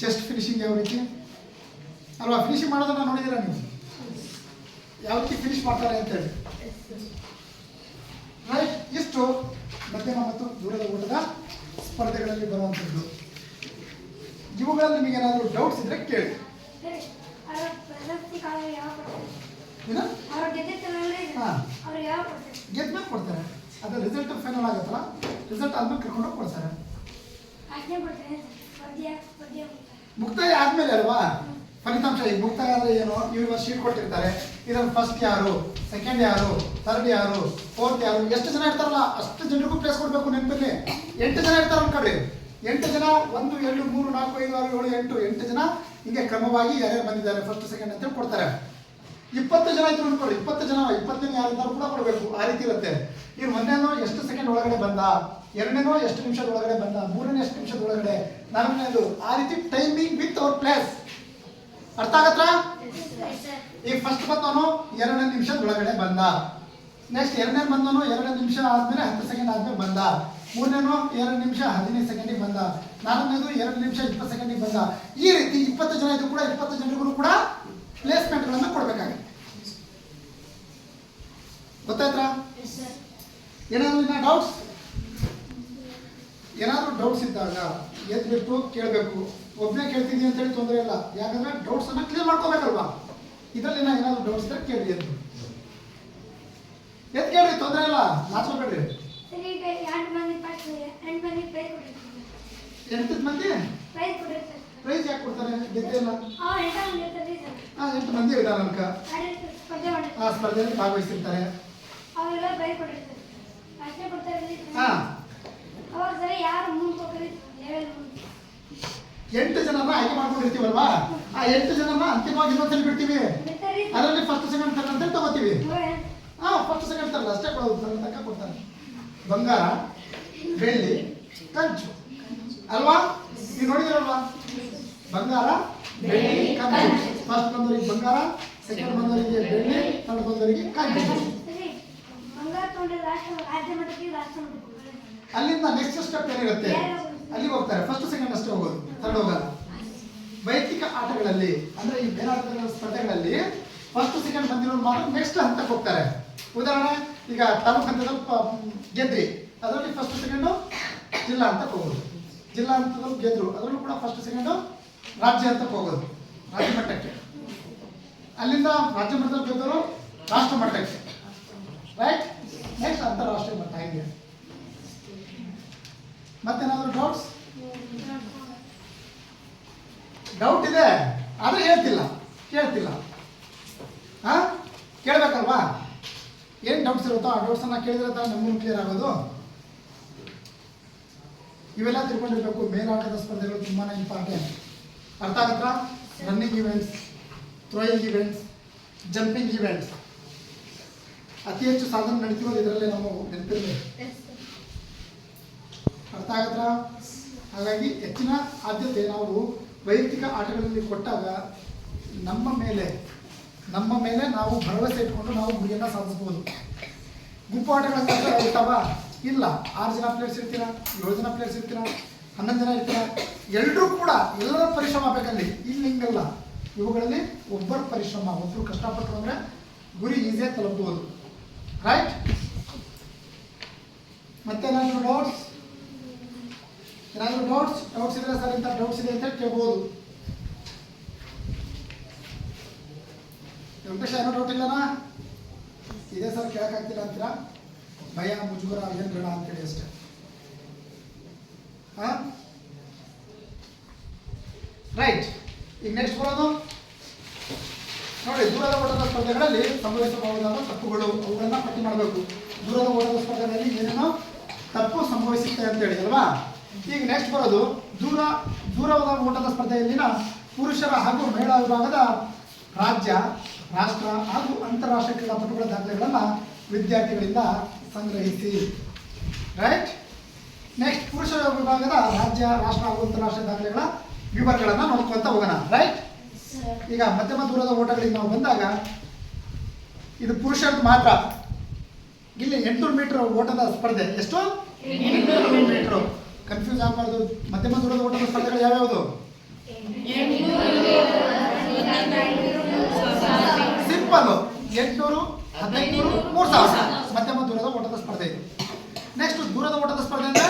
ಚೆಸ್ಟ್ ಫಿನಿಶಿಂಗ್ ಯಾವ ರೀತಿ ಅಲ್ವಾ. ಫಿನಿಶಿಂಗ್ ಮಾಡೋದನ್ನ ನೋಡಿದ್ದೀರಾ ನೀವು, ಯಾವ ರೀತಿ ಫಿನಿಶ್ ಮಾಡ್ತಾರೆ ಅಂತೇಳಿ. ರೈಟ್? ಇಷ್ಟು ಮಧ್ಯಮ ಮತ್ತು ದೂರದ ಓಟದ ಸ್ಪರ್ಧೆಗಳಲ್ಲಿ ಬರುವಂಥದ್ದು. ಇವುಗಳಲ್ಲಿ ನಿಮಗೆ ಏನಾದರೂ ಡೌಟ್ಸ್ ಇದ್ರೆ ಕೇಳಿ. ಗೆದ್ಮೇಲೆ ಕೊಡ್ತಾರೆ, ಅದು ರಿಸಲ್ಟ್ ಫೈನಲ್ ಆಗುತ್ತಲ್ಲ, ರಿಸಲ್ಟ್ ಆದ್ಮೇಲೆ ಕರ್ಕೊಂಡು ಕೊಡ್ತಾರೆ. ಮುಕ್ತಾಯ ಆದ್ಮೇಲೆ ಅಲ್ವಾ ಫಲಿತಾಂಶ. ಈಗ ಮುಕ್ತಾಯ ಅಂದ್ರೆ ಏನು, ಇವರು ಶೀಟ್ ಕೊಟ್ಟಿರ್ತಾರೆ, ಇದ್ರಲ್ಲಿ ಫಸ್ಟ್ ಯಾರು, ಸೆಕೆಂಡ್ ಯಾರು, ಥರ್ಡ್ ಯಾರು, ಫೋರ್ತ್ ಯಾರು, ಎಷ್ಟು ಜನ ಇರ್ತಾರಲ್ಲ ಅಷ್ಟು ಜನರಿಗೂ ಪ್ಲೇಸ್ ಕೊಡಬೇಕು. ನೆನಪಲ್ಲಿ 8 ಜನ ಇರ್ತಾರೆ ಅನ್ಕೊಳ್ರಿ. 8 ಜನ, 1 2 3 4 5 6 7 8 8 ಜನ ಹಿಂಗೆ ಕ್ರಮವಾಗಿ ಯಾರ್ಯಾರು ಬಂದಿದ್ದಾರೆ ಫಸ್ಟ್ ಸೆಕೆಂಡ್ ಅಂತೇಳಿ ಕೊಡ್ತಾರೆ. 20 ಜನ ಇದ್ರು ಅನ್ಕೊಳ್ಳಿ, 20 ಜನ 20 ಜನ ಯಾರಿದ್ದಾರು ಕೂಡ ಕೊಡಬೇಕು. ಆ ರೀತಿ ಇರುತ್ತೆ. ಈಗ ಒಂದೇನೋ ಎಷ್ಟು ಸೆಕೆಂಡ್ ಒಳಗಡೆ ಬಂದ, ಎರಡನೇನೋ ಎಷ್ಟು ನಿಮಿಷದ ಒಳಗಡೆ ಬಂದ, ಮೂರನೇ ಎಷ್ಟು ನಿಮಿಷದ ಒಳಗಡೆ, ನಾಲ್ಕನೇದು, ಆ ರೀತಿ ಟೈಮಿಂಗ್ ವಿತ್ ಅವರ್ ಪ್ಲೇಸ್. ಅರ್ಥ ಆಗತ್ತಾ? ಈಗ ಫಸ್ಟ್ ಬಂದವನು 2 ನಿಮಿಷದ ಒಳಗಡೆ ಬಂದ, ನೆಕ್ಸ್ಟ್ ಎರಡನೇ ಬಂದವನು 2 ನಿಮಿಷ ಆದ್ಮೇಲೆ 10 ಸೆಕೆಂಡ್ ಆದ್ಮೇಲೆ ಬಂದ, ಮೂರನೇನು 2 ನಿಮಿಷ 15 ಸೆಕೆಂಡಿಗೆ ಬಂದ, ನಾಲ್ಕನೇದು 2 ನಿಮಿಷ 20 ಸೆಕೆಂಡಿಗೆ ಬಂದ. ಈ ರೀತಿ 20 ಜನ ಇದ್ರು ಕೂಡ 20 ಜನರಿಗೂ ಕೂಡ ಪ್ಲೇಸ್ಮೆಂಟ್ಗಳನ್ನು ಕೊಡಬೇಕಾಗುತ್ತೆ. ಗೊತ್ತಾಯ್ತಾ? ಏನಾದರೂ ಇನ್ನ ಡೌಟ್ಸ್? ಏನಾದರೂ ಡೌಟ್ಸ್ ಇದ್ದಾಗ ಎದ್ಬಿಟ್ಟು ಕೇಳಬೇಕು. ಒಬ್ಬನೇ ಕೇಳ್ತಿದ್ದೀನಿ ಅಂತೇಳಿ ತೊಂದರೆ ಇಲ್ಲ, ಯಾಕಂದ್ರೆ ಡೌಟ್ಸ್ ಅನ್ನ ಕ್ಲಿಯರ್ ಮಾಡ್ಕೋಬೇಕಲ್ವಾ. ಇದರಲ್ಲಿ ಏನಾದರೂ ಡೌಟ್ಸ್ ಇದ್ದರೆ ಕೇಳಿ, ಎದ್ದು ಕೇಳ್ರಿ, ತೊಂದರೆ ಇಲ್ಲ, ನಾಚ್ಕೋಬೇಡ್ರಿ. 8 ಮಂದಿ ಪ್ರೈಸ್ ಯಾಕೆ ಕೊಡ್ತಾರೆ? ಗೆದ್ದಿಲ್ಲ. 8 ಮಂದಿ ಇದ್ದಾರೆ ಅನ್ಕ, ಆ ಸ್ಪರ್ಧೆಯಲ್ಲಿ ಭಾಗವಹಿಸಿರ್ತಾರೆ. 8 ಜನನ ಆಯ್ಕೆ ಮಾಡ್ಕೊಂಡಿರ್ತೀವಲ್ವಾ, ಆ 8 ಜನನ ಅಂತಿಮವಾಗಿ ಇನ್ನೊಂದ್ಸಲಿ ಬಿಡ್ತೀವಿ. ಅದರಲ್ಲಿ ಫಸ್ಟ್ ಸೆಕೆಂಡ್ ಥರ್ಡ್ ಅಂತ ತಗೋತೀವಿ. ಫಸ್ಟ್ ಸೆಕೆಂಡ್ ಥರ್ಡ್ ಅಷ್ಟೇ ಕೊಡೋದು, ತನಕ ಕೊಡ್ತಾರೆ. ಬಂಗಾರ, ಬೆಳ್ಳಿ, ಕಂಚು ಅಲ್ವಾ? ನೀವು ನೋಡಿದಿರಲ್ವಾ? ಬಂಗಾರ, ಬೆಳ್ಳಿ, ಕಂಚು. ಫಸ್ಟ್ ಬಂದವರಿಗೆ ಬಂಗಾರ, ಸೆಕೆಂಡ್ ಬಂದವರಿಗೆ ಬೆಳ್ಳಿ, ಥರ್ಡ್ ಬಂದವರಿಗೆ ಕಂಚು. ಅಲ್ಲಿಂದ ನೆಕ್ಸ್ಟ್ ಸ್ಟೆಪ್ ಏನಿರುತ್ತೆ ಅಲ್ಲಿಗೆ ಹೋಗ್ತಾರೆ. ಫಸ್ಟ್ ಸೆಕೆಂಡ್ ಅಷ್ಟೇ ಹೋಗೋದು, ಥರ್ಡ್ ಹೋಗಲ್ಲ. ವೈಯಕ್ತಿಕ ಆಟಗಳಲ್ಲಿ ಅಂದ್ರೆ ಈ ಬೇರಾಟಗಳ ಸ್ಪರ್ಧೆಗಳಲ್ಲಿ ಫಸ್ಟ್ ಸೆಕೆಂಡ್ ಬಂದಿರೋರು ಮಾತ್ರ ನೆಕ್ಸ್ಟ್ ಹಂತಕ್ಕೆ ಹೋಗ್ತಾರೆ. ಉದಾಹರಣೆ, ಈಗ ತಾಲೂಕು ಹಂತದಲ್ಲಿ ಗೆದ್ರಿ, ಅದರಲ್ಲಿ ಫಸ್ಟ್ ಸೆಕೆಂಡು ಜಿಲ್ಲಾ ಹಂತಕ್ಕೆ ಹೋಗೋದು. ಜಿಲ್ಲಾ ಹಂತದಲ್ಲಿ ಗೆದ್ರು, ಅದರಲ್ಲೂ ಕೂಡ ಫಸ್ಟ್ ಸೆಕೆಂಡು ರಾಜ್ಯ ಹಂತಕ್ಕೆ ಹೋಗೋದು, ರಾಜ್ಯ ಮಟ್ಟಕ್ಕೆ. ಅಲ್ಲಿಂದ ರಾಜ್ಯ ಮಟ್ಟದಲ್ಲಿ ಗೆದ್ದವರು ರಾಷ್ಟ್ರ ಮಟ್ಟಕ್ಕೆ. ರೈಟ್? ನೆಕ್ಸ್ಟ್ ನೆಕ್ಸ್ಟ್ ಅಂತಾರಾಷ್ಟ್ರೀಯ ಮಟ್ಟ ಹಿಂಗೆ. ಮತ್ತೇನಾದ್ರು ಡೌಟ್ಸ್? ಡೌಟ್ ಇದೆ ಆದ್ರೆ ಕೇಳ್ತಿಲ್ಲ ಹಾ, ಕೇಳ್ಬೇಕಲ್ವಾ? ಏನು ಡೌಟ್ಸ್ ಇರುತ್ತೋ ಆ ಡೌಟ್ಸನ್ನು ಕೇಳಿದ್ರೆ ತಾನು ನಮಗೂ ಕ್ಲಿಯರ್ ಆಗೋದು. ಇವೆಲ್ಲ ತಿಳ್ಕೊಂಡಿರ್ಬೇಕು. ಮೇಲಾಟದ ಸ್ಪರ್ಧೆಗಳು ತುಂಬಾ ಇಂಪಾರ್ಟೆಂಟ್. ಅರ್ಥ ಆಗತ್ತಾ? Running events, throwing events, jumping events ಅತಿ ಹೆಚ್ಚು ಸಾಧನೆ ನಡೀತಿರೋದು ಇದರಲ್ಲೇ ನಾವು ನೆನಪಿರಬೇಕು. ಅರ್ಥ ಆಗತ್ತಾ? ಹಾಗಾಗಿ ಹೆಚ್ಚಿನ ಆದ್ಯತೆ ನಾವು ವೈಯಕ್ತಿಕ ಆಟಗಳಲ್ಲಿ ಕೊಟ್ಟಾಗ ನಮ್ಮ ಮೇಲೆ ನಾವು ಭರವಸೆ ಇಟ್ಕೊಂಡು ನಾವು ಗುರಿಯನ್ನು ಸಾಧಿಸ್ಬೋದು. ಗುಂಪು ಆಟಗಳಲ್ಲಿ ಇರ್ತಾವ? ಇಲ್ಲ. 6 ಜನ ಪ್ಲೇಯರ್ಸ್ ಇರ್ತೀರಾ, 7 ಜನ ಪ್ಲೇಯರ್ಸ್ ಇರ್ತೀರಾ, 11 ಜನ ಇರ್ತೀರಾ, ಎಲ್ಲರೂ ಕೂಡ ಎಲ್ಲರ ಪರಿಶ್ರಮ ಬೇಕಲ್ಲಿ. ಇಲ್ಲಿ ಹಿಂಗಲ್ಲ. ಇವುಗಳಲ್ಲಿ ಒಬ್ಬರ ಪರಿಶ್ರಮ, ಒಬ್ಬರು ಕಷ್ಟಪಟ್ಟರು ಅಂದರೆ ಗುರಿ ಈಸಿಯಾಗಿ ತಲುಪಬಹುದು. ರೈಟ್? ಮತ್ತೇನಾದರೂ ಡೌಟ್ಸ್? ಏನಾದರೂ ಡೌಟ್ಸ್ ಇದ್ರೆ ಸರ್ ಇಂಥ ಡೌಟ್ಸ್ ಇದೆ ಅಂತ ಕೇಳ್ಬೋದು. ವೆಂಕಟೇಶ ಏನೋ ಡೌಟ್ ಇಲ್ಲನಾ? ಇದೆ ಸರ್ ಕೇಳಕ್ಕಾಗ್ತಿಲ್ಲ ಅಂತೀರಾ? ಭಯ, ಮುಜುಗರ, ಏನು ಬೇಡ ಅಂತೇಳಿ ಅಷ್ಟೇ. ಹಾಂ, ರೈಟ್. ಈಗ ನೆಕ್ಸ್ಟ್ ಬರೋದು ನೋಡಿ, ದೂರದ ಓಟದ ಸ್ಪರ್ಧೆಗಳಲ್ಲಿ ಸಂಭವಿಸಬಹುದಾದ ತಪ್ಪುಗಳು, ಅವುಗಳನ್ನ ಪಟ್ಟಿ ಮಾಡಬೇಕು. ದೂರದ ಓಟದ ಸ್ಪರ್ಧೆಗಳಲ್ಲಿ ಏನೇನೋ ತಪ್ಪು ಸಂಭವಿಸುತ್ತೆ ಅಂತೇಳಿ ಅಲ್ವಾ? ಈಗ ನೆಕ್ಸ್ಟ್ ಬರೋದು ದೂರದ ಓಟದ ಸ್ಪರ್ಧೆಯಲ್ಲಿನ ಪುರುಷರ ಹಾಗೂ ಮಹಿಳಾ ವಿಭಾಗದ ರಾಜ್ಯ, ರಾಷ್ಟ್ರ ಹಾಗೂ ಅಂತಾರಾಷ್ಟ್ರೀಯ ಕ್ರೀಡಾಪಟುಗಳ ದಾಖಲೆಗಳನ್ನು ವಿದ್ಯಾರ್ಥಿಗಳಿಂದ ಸಂಗ್ರಹಿಸಿ. ರೈಟ್? ನೆಕ್ಸ್ಟ್ ಪುರುಷರ ವಿಭಾಗದ ರಾಜ್ಯ, ರಾಷ್ಟ್ರ ಹಾಗೂ ಅಂತಾರಾಷ್ಟ್ರೀಯ ದಾಖಲೆಗಳ ವಿವರಗಳನ್ನು ನೋಡ್ಕೊಂತ ಹೋಗೋಣ. ರೈಟ್? ಈಗ ಮಧ್ಯಮ ದೂರದ ಓಟಗಳಿಗೆ ನಾವು ಬಂದಾಗ ಇದು ಪುರುಷರದ್ದು ಮಾತ್ರ. ಇಲ್ಲಿ 800 ಮೀಟರ್ ಓಟದ ಸ್ಪರ್ಧೆ. ಎಷ್ಟು? 800 ಮೀಟರ್. ಕನ್ಫ್ಯೂಸ್ ಆಗಬಾರ್ದು. ಮಧ್ಯಮ ದೂರದ ಓಟದ ಸ್ಪರ್ಧೆಗಳು ಯಾವ್ಯಾವುದು? ಸಿಂಪಲ್ 800, 1500, 3000 ಮಧ್ಯಮ ದೂರದ ಓಟದ ಸ್ಪರ್ಧೆ. ನೆಕ್ಸ್ಟ್ ದೂರದ ಓಟದ ಸ್ಪರ್ಧೆ ಅಂದ್ರೆ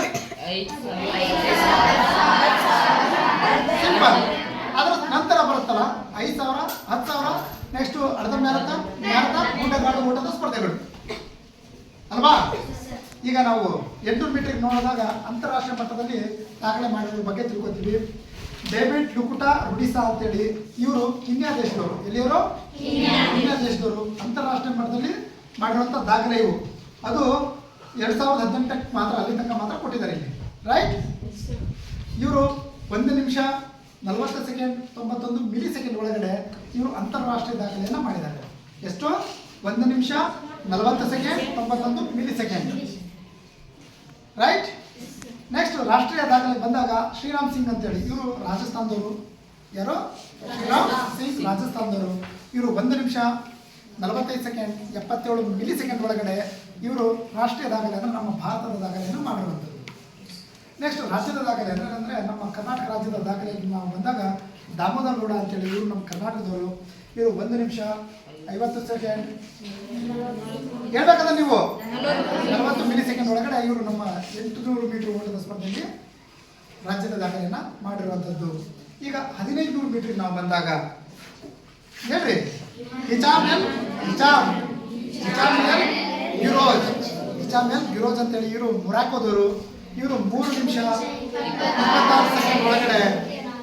ಸಿಂಪಲ್. ಅದರ ನಂತರ ಬರುತ್ತಲ್ಲ 5000, 10,000, ನೆಕ್ಸ್ಟ್ ಅರ್ಧ ಮ್ಯಾರಥಾನ್, ಗುಡ್ಡಗಾಡು ಓಟದ ಸ್ಪರ್ಧೆಗಳು ಅಲ್ವಾ? ಈಗ ನಾವು 800 ಮೀಟರ್ ನೋಡಿದಾಗ ಅಂತಾರಾಷ್ಟ್ರೀಯ ಮಟ್ಟದಲ್ಲಿ ದಾಖಲೆ ಮಾಡಿರೋ ಬಗ್ಗೆ ತಿಳ್ಕೊತೀವಿ. ಡೇವಿಡ್ ಲುಕುಟಾ ರುಡಿಸಾ ಅಂತೇಳಿ ಇವರು ಕೀನ್ಯಾ ದೇಶದವರು. ಎಲ್ಲಿಯವರು? ಕೀನ್ಯಾ ದೇಶದವರು. ಅಂತಾರಾಷ್ಟ್ರೀಯ ಮಟ್ಟದಲ್ಲಿ ಮಾಡಿರುವಂಥ ದಾಖಲೆ ಇವು. ಅದು 2018 ಮಾತ್ರ, ಅಲ್ಲಿ ತನಕ ಮಾತ್ರ ಕೊಟ್ಟಿದ್ದಾರೆ ಇಲ್ಲಿ. ರೈಟ್? ಇವರು 1 ನಿಮಿಷ 40 ಸೆಕೆಂಡ್ 91 ಮಿಲಿ ಸೆಕೆಂಡ್ ಒಳಗಡೆ ಇವರು ಅಂತಾರಾಷ್ಟ್ರೀಯ ದಾಖಲೆಯನ್ನು ಮಾಡಿದ್ದಾರೆ. ಎಷ್ಟು? 1 ನಿಮಿಷ 40 second 91 milli second. Right? Next ರಾಷ್ಟ್ರೀಯ ದಾಖಲೆ ಬಂದಾಗ ಶ್ರೀರಾಮ್ ಸಿಂಗ್ ಅಂತೇಳಿ ಇವರು ರಾಜಸ್ಥಾನದವರು. ಯಾರು? ಶ್ರೀರಾಮ್ ಸಿಂಗ್ ರಾಜಸ್ಥಾನದವರು. ಇವರು 1 ನಿಮಿಷ 45 ಸೆಕೆಂಡ್ 77 ಮಿಲಿ ಸೆಕೆಂಡ್ ಒಳಗಡೆ ಇವರು ರಾಷ್ಟ್ರೀಯ ದಾಖಲೆಯನ್ನು, ನಮ್ಮ ಭಾರತದ ದಾಖಲೆಯನ್ನು ಮಾಡಿರುವಂಥದ್ದು. ನೆಕ್ಸ್ಟ್ ರಾಜ್ಯದ ದಾಖಲೆ ಅಂದರೆ ನಮ್ಮ ಕರ್ನಾಟಕ ರಾಜ್ಯದ ದಾಖಲೆಗೆ ನಾವು ಬಂದಾಗ ದಾಮೋದರ್ ಗೌಡ ಅಂತೇಳಿ ಇವರು ನಮ್ಮ ಕರ್ನಾಟಕದವರು. ಇವರು 1 ನಿಮಿಷ 50 ಸೆಕೆಂಡ್ ಹೇಳ್ಬೇಕಾದ್ರೆ ನೀವು 40 ಮಿಲಿ ಸೆಕೆಂಡ್ ಒಳಗಡೆ ಇವರು ನಮ್ಮ 800 ಮೀಟರ್ ಓಟದ ಸ್ಪರ್ಧೆಯಲ್ಲಿ ರಾಜ್ಯದ ದಾಖಲೆಯನ್ನು ಮಾಡಿರುವಂಥದ್ದು. ಈಗ 1500 ಮೀಟರ್ಗೆ ನಾವು ಬಂದಾಗ ಹೇಳ್ರಿ, ಹಿಚಾಮೆಲ್ ಗಿರೋಜ್ ಅಂತೇಳಿ ಇವರು ಮೊರಾಕೋದವರು. ಇವರು 3 ನಿಮಿಷ 26 ಸೆಕೆಂಡ್ ಒಳಗಡೆ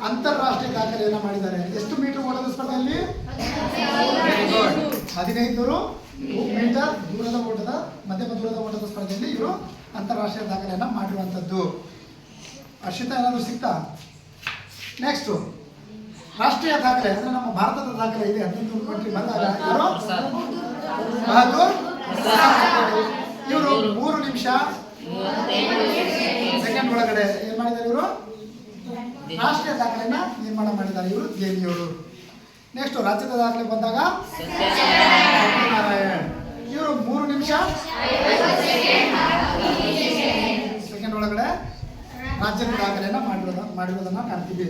ಅಂತಾರಾಷ್ಟ್ರೀಯ ದಾಖಲೆಯನ್ನು ಮಾಡಿದ್ದಾರೆ. ಎಷ್ಟು ಮೀಟರ್ ಓಟದ ಸ್ಪರ್ಧೆಯಲ್ಲಿ? 1500 ಮೀಟರ್ ದೂರದ ಓಟದ, ಮಧ್ಯಮ ದೂರದ ಓಟದ ಸ್ಪರ್ಧೆಯಲ್ಲಿ ಇವರು ಅಂತಾರಾಷ್ಟ್ರೀಯ ದಾಖಲೆಯನ್ನು ಮಾಡಿರುವಂಥದ್ದು. ಅರ್ಷಿತಾ ಏನಾದರೂ ಸಿಗ್ತಾ? ನೆಕ್ಸ್ಟ್ ರಾಷ್ಟ್ರೀಯ ದಾಖಲೆ ಅಂದರೆ ನಮ್ಮ ಭಾರತದ ದಾಖಲೆ ಇದೆ 1500 ಮೀಟರ್ ಬಂದಾಗ ಬಹದ್ದೂರ್ ಇವರು 3 ನಿಮಿಷ ಸೆಕೆಂಡ್ ಒಳಗಡೆ ಏನ್ ಮಾಡಿದ್ದಾರೆ? ಇವರು ರಾಷ್ಟ್ರೀಯ ದಾಖಲೆಯನ್ನ ನಿರ್ಮಾಣ ಮಾಡಿದ್ದಾರೆ. ಇವರು ದೇವಿಯವರು. ನೆಕ್ಸ್ಟ್ ರಾಜ್ಯದ ದಾಖಲೆ ಬಂದಾಗ ಸತ್ಯನಾರಾಯಣ್ ಇವರು 3 ನಿಮಿಷ ಸೆಕೆಂಡ್ ಒಳಗಡೆ ರಾಜ್ಯದ ದಾಖಲೆಯನ್ನ ಮಾಡಿರೋದನ್ನ ಕಾಣ್ತೀವಿ.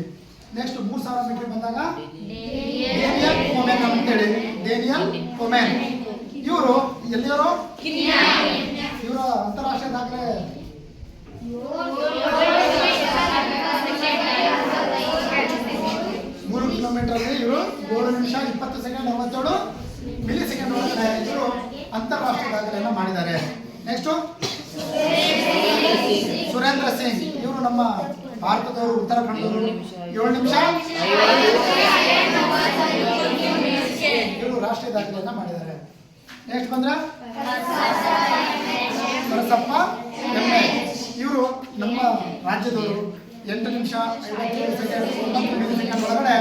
ನೆಕ್ಸ್ಟ್ 3000 ಮೀಟರ್ ಬಂದಾಗ ಡೇನಿಯಲ್ ಕೊಮೆನ್ ಅಂತೇಳಿ, ಡೇನಿಯಲ್ ಕೊಮೆನ್ ಇವರು ಎಲ್ಲಿಯವರು? ಇವರು ಅಂತಾರಾಷ್ಟ್ರೀಯ ದಾಖಲೆ 3 ಕಿಲೋಮೀಟರ್ ಇವರು 7 ನಿಮಿಷ 20 ಸೆಕೆಂಡ್ 47 ಮಿಲಿ ಸೆಕೆಂಡ್ ಒಳಗಡೆ ಇವರು ಅಂತಾರಾಷ್ಟ್ರೀಯ ದಾಖಲೆಯನ್ನು ಮಾಡಿದ್ದಾರೆ. ನೆಕ್ಸ್ಟು ಸುರೇಂದ್ರ ಸಿಂಗ್, ಇವರು ನಮ್ಮ ಭಾರತದವರು, ಉತ್ತರಾಖಂಡದವರು. 7 ನಿಮಿಷ ಇವರು ರಾಷ್ಟ್ರೀಯ ದಾಖಲೆಯನ್ನ ಮಾಡಿದ್ದಾರೆ. ನೆಕ್ಸ್ಟ್ ಬಂದ್ರೆ ನರಸಪ್ಪ ಎಮ್ಮೆ, ಇವರು ನಮ್ಮ ರಾಜ್ಯದವರು. 8 ನಿಮಿಷ 57 ಸೆಕೆಂಡ್ 9 ಸೆಕೆಂಡ್ ಒಳಗಡೆ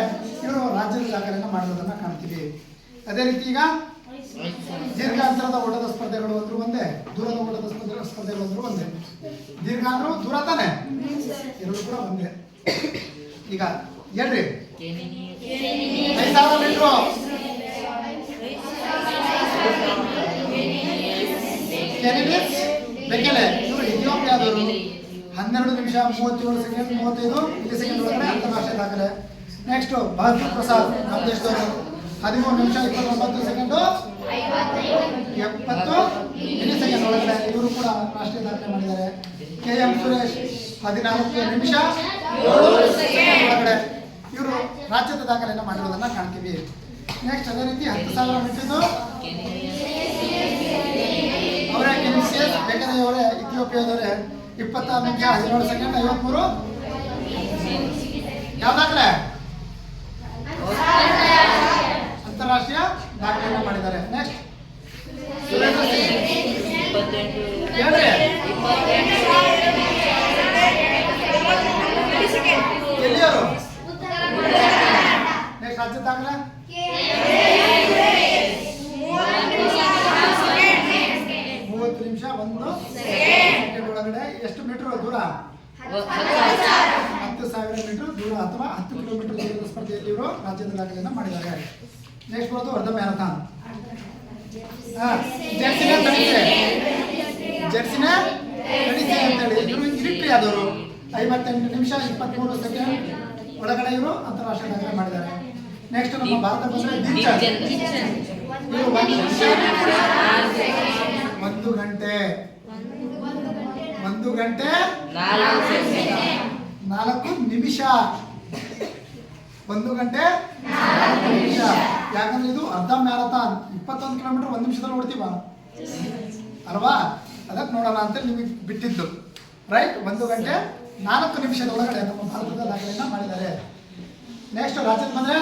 ಇವರು ರಾಜ್ಯದ ದಾಖಲೆಯನ್ನು ಮಾಡಿರೋದನ್ನ ಕಾಣ್ತೀವಿ. ಅದೇ ರೀತಿ ಈಗ ದೀರ್ಘ ಅಂತರದ ಓಟದ ಸ್ಪರ್ಧೆಗಳು ಅಂದ್ರೂ ಒಂದೇ, ದೂರದ ಓಟದ ಸ್ಪರ್ಧೆಗಳು ಅಂದ್ರೂ ಒಂದೇ. ದೀರ್ಘ ಅಂದ್ರೂ ದೂರ ತಾನೆ, ಎರಡು ಕೂಡ ಒಂದೇ. ಈಗ ಹೇಳ್ರಿ, 5000 ಮೀಟ್ರು ಕೆನಿಡಿಸ್ ಬೆಕೆಲೆ, ಇವರು ಇಥಿಯೋಪಿಯಾದವರು. 12 ನಿಮಿಷ 37 ಸೆಕೆಂಡ್ 35 ಮಿಲಿಸೆಕೆಂಡ್ ಒಳಗಡೆ ಅಂತಾರಾಷ್ಟ್ರೀಯ ದಾಖಲೆ. ನೆಕ್ಸ್ಟ್ ಬಹದ್ದೂರ್ ಪ್ರಸಾದ್, ನಮ್ಮ ದೇಶದವರು. 13 ನಿಮಿಷ 29 ಸೆಕೆಂಡ್ 70 ಮಿಲಿಸೆಕೆಂಡ್ ಒಳಗಡೆ ಇವರು ಕೂಡ ರಾಷ್ಟ್ರೀಯ ದಾಖಲೆ ಮಾಡಿದ್ದಾರೆ. KM ಸುರೇಶ್ 14 ನಿಮಿಷ 7 ಸೆಕೆಂಡ್ ಒಳಗಡೆ ಇವರು ರಾಜ್ಯದ ದಾಖಲೆಯನ್ನು ಮಾಡಿರೋದನ್ನ ಕಾಣ್ತೀವಿ. ನೆಕ್ಸ್ಟ್ ಅದೇ ರೀತಿ 10,000 ಮೀಟರ್ದು ಅವರೇ ಕೆನಿಸಿಯಸ್ ಬೇಕರೆ ಅವರೇ ಇಥಿಯೋಪಿಯಾದವರೇ. 26 ನಿಮಿಷ 17 ಸೆಕೆಂಡ್ 53 ಯಾವ ದಾಖಲೆ? ಅಂತಾರಾಷ್ಟ್ರೀಯ ದಾಖಲೆಯನ್ನು ಮಾಡಿದ್ದಾರೆ. ನೆಕ್ಸ್ಟ್ ಸುರೇಂದ್ರ ಸಿಂಗ್ ಹೇಳ್ರಿ, ಎಲ್ಲಿಯವರು? ನೆಕ್ಸ್ಟ್ ರಾಜ್ಯ ದಾಖಲೆ 30 ನಿಮಿಷ 1 ಸೆಕೆಂಡ್ ಒಳಗಡೆ ಎಷ್ಟು ಮೀಟರ್ ದೂರ? 10,000 ಮೀಟರ್ ದೂರ ಅಥವಾ 10 ಕಿಲೋಮೀಟರ್ ದೂರದ ಸ್ಪರ್ಧೆಯಲ್ಲಿ ಇವರು ರಾಜ್ಯದ ದಾಖಲೆಯನ್ನು ಮಾಡಿದ್ದಾರೆ. ನೆಕ್ಸ್ಟ್ ಬರೋದು ಅರ್ಧ ಮ್ಯಾರಥಾನ್. ಜರ್ಸಿನ ತಡಿಸೆ ಅಂತೇಳಿ ಇವರು ಇರಿಟ್ರಿ ಆದವರು. 58 ನಿಮಿಷ 23 ಸೆಕೆಂಡ್ ಒಳಗಡೆ ಇವರು ಅಂತಾರಾಷ್ಟ್ರೀಯ ದಾಖಲೆ ಮಾಡಿದ್ದಾರೆ. ನೆಕ್ಸ್ಟ್ ನಮ್ಮ ಭಾರತ ಬಂದರೆ ದೀಕ್ಷನ್, ಇವರು 1 ನಿಮಿಷ 1 ಗಂಟೆ 4 ನಿಮಿಷ 1 ಗಂಟೆ 4 ನಿಮಿಷ. ಯಾಕಂದ್ರೆ ಇದು ಅರ್ಧ ಮ್ಯಾರಥಾನ್, 21 ಕಿಲೋಮೀಟರ್ 1 ನಿಮಿಷದಲ್ಲಿ ಓಡ್ತೀವ ಅಲ್ವಾ? ಅದಕ್ಕೆ ನೋಡೋಣ ಅಂತ ನಿಮಗೆ ಬಿಟ್ಟಿದ್ದು. ರೈಟ್, 1 ಗಂಟೆ 4 ನಿಮಿಷದ ಒಳಗಡೆ ನಮ್ಮ ಭಾರತದ ದಾಖಲೆಯನ್ನು ಮಾಡಿದ್ದಾರೆ. ನೆಕ್ಸ್ಟ್ ರಾಜ್ಯದ ಬಂದ್ರೆ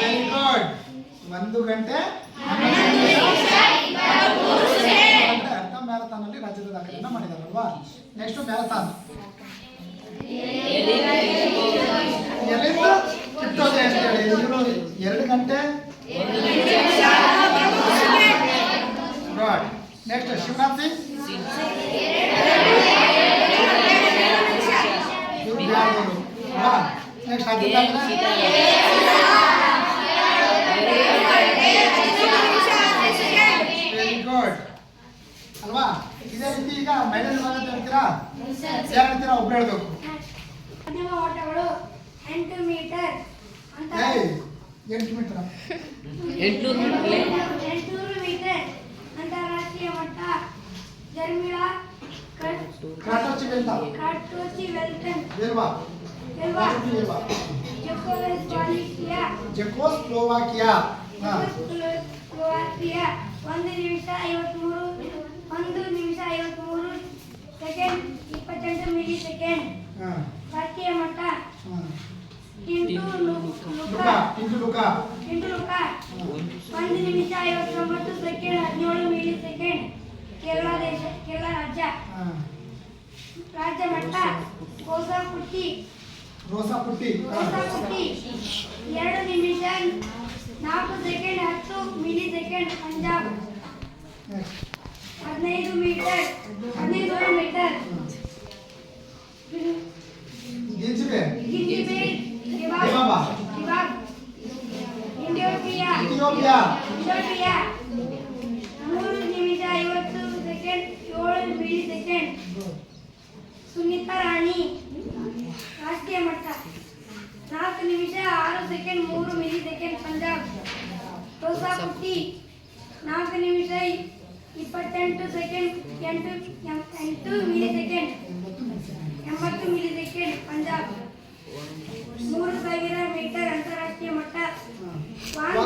ವೆರಿ ಗುಡ್, 1 ಗಂಟೆ ಅರ್ಧ ಮ್ಯಾರಥಾನ್ ಅಲ್ಲಿ ರಾಜ್ಯದ ದಾಖಲೆಯನ್ನು ಮಾಡಿದಾರಲ್ವಾ? ನೆಕ್ಸ್ಟ್ ಮ್ಯಾರಥಾನ್ ಎಲ್ಲಿಂದ ಕಿತ್ತೋದೆ ಅಂತೇಳಿ ಇವರು 2 ಗಂಟೆ. ಗುಡ್. ನೆಕ್ಸ್ಟ್ ಶಿವನಾಥ್ ಸಿಂಗ್, ಇವರು ಬಿಹಾರದವರು. ನೆಕ್ಸ್ಟ್ ರಾಜ್ಯ ದಾಖಲೆ ವೆರಿ ಗುಡ್ ಅಲ್ವಾ? ಇದೇ ರೀತಿ ಈಗ ಮಹಿಳೆಯರ ಭಾಗ ಹೇಳ್ತೀರಾ? ಯಾರು ಹೇಳ್ತೀರಾ? ಒಬ್ರು ಹೇಳ್ಬೇಕು. ಓಟಗಳು 8 ಮೀಟರ್ 8 ಮೀಟರ್ 800 ಮೀಟರ್ ಅಂತಾರಾಷ್ಟ್ರೀಯ ಮಟ್ಟ. ಜರ್ಮಿಳಾ ಕ್ರಾಟೋಚಿವೆಲ್ಟನ್ ಚೆಕೋಸ್ಲೋವಾಕಿಯಾ 1 ನಿಮಿಷ 53 ಸೆಕೆಂಡ್ 28 ಮಿಲಿ ಸೆಕೆಂಡ್. ರಾಷ್ಟ್ರೀಯ ಮಟ್ಟ ಟಿಂಟು ಲುಕಾ 1 ನಿಮಿಷ 59 ಸೆಕೆಂಡ್ 17 ಮಿಲಿ ಸೆಕೆಂಡ್. ಕೇರಳ ರಾಜ್ಯ. ರಾಜ್ಯ ಮಟ್ಟ ರೋಸಾಪುಟ್ಟಿ 2 ನಿಮಿಷ 4 second 10 millisecond. Punjab 15 metre Ethiopia 3 ನಿಮಿಷ 50 second 7 millisecond. Sunita Rani. ರಾಷ್ಟ್ರೀಯ ಮಟ್ಟ 4 ನಿಮಿಷ 6 ಸೆಕೆಂಡ್ 3 ಮಿಲಿ ಸೆಕೆಂಡ್. ಪಂಜಾಬ್. ರೋಸಾಪುಟ್ಟಿ 4 ನಿಮಿಷ 28 second 8 millisecond 80 millisecond. Punjab. 3000 metre ಅಂತಾರಾಷ್ಟ್ರೀಯ ಮಟ್ಟ.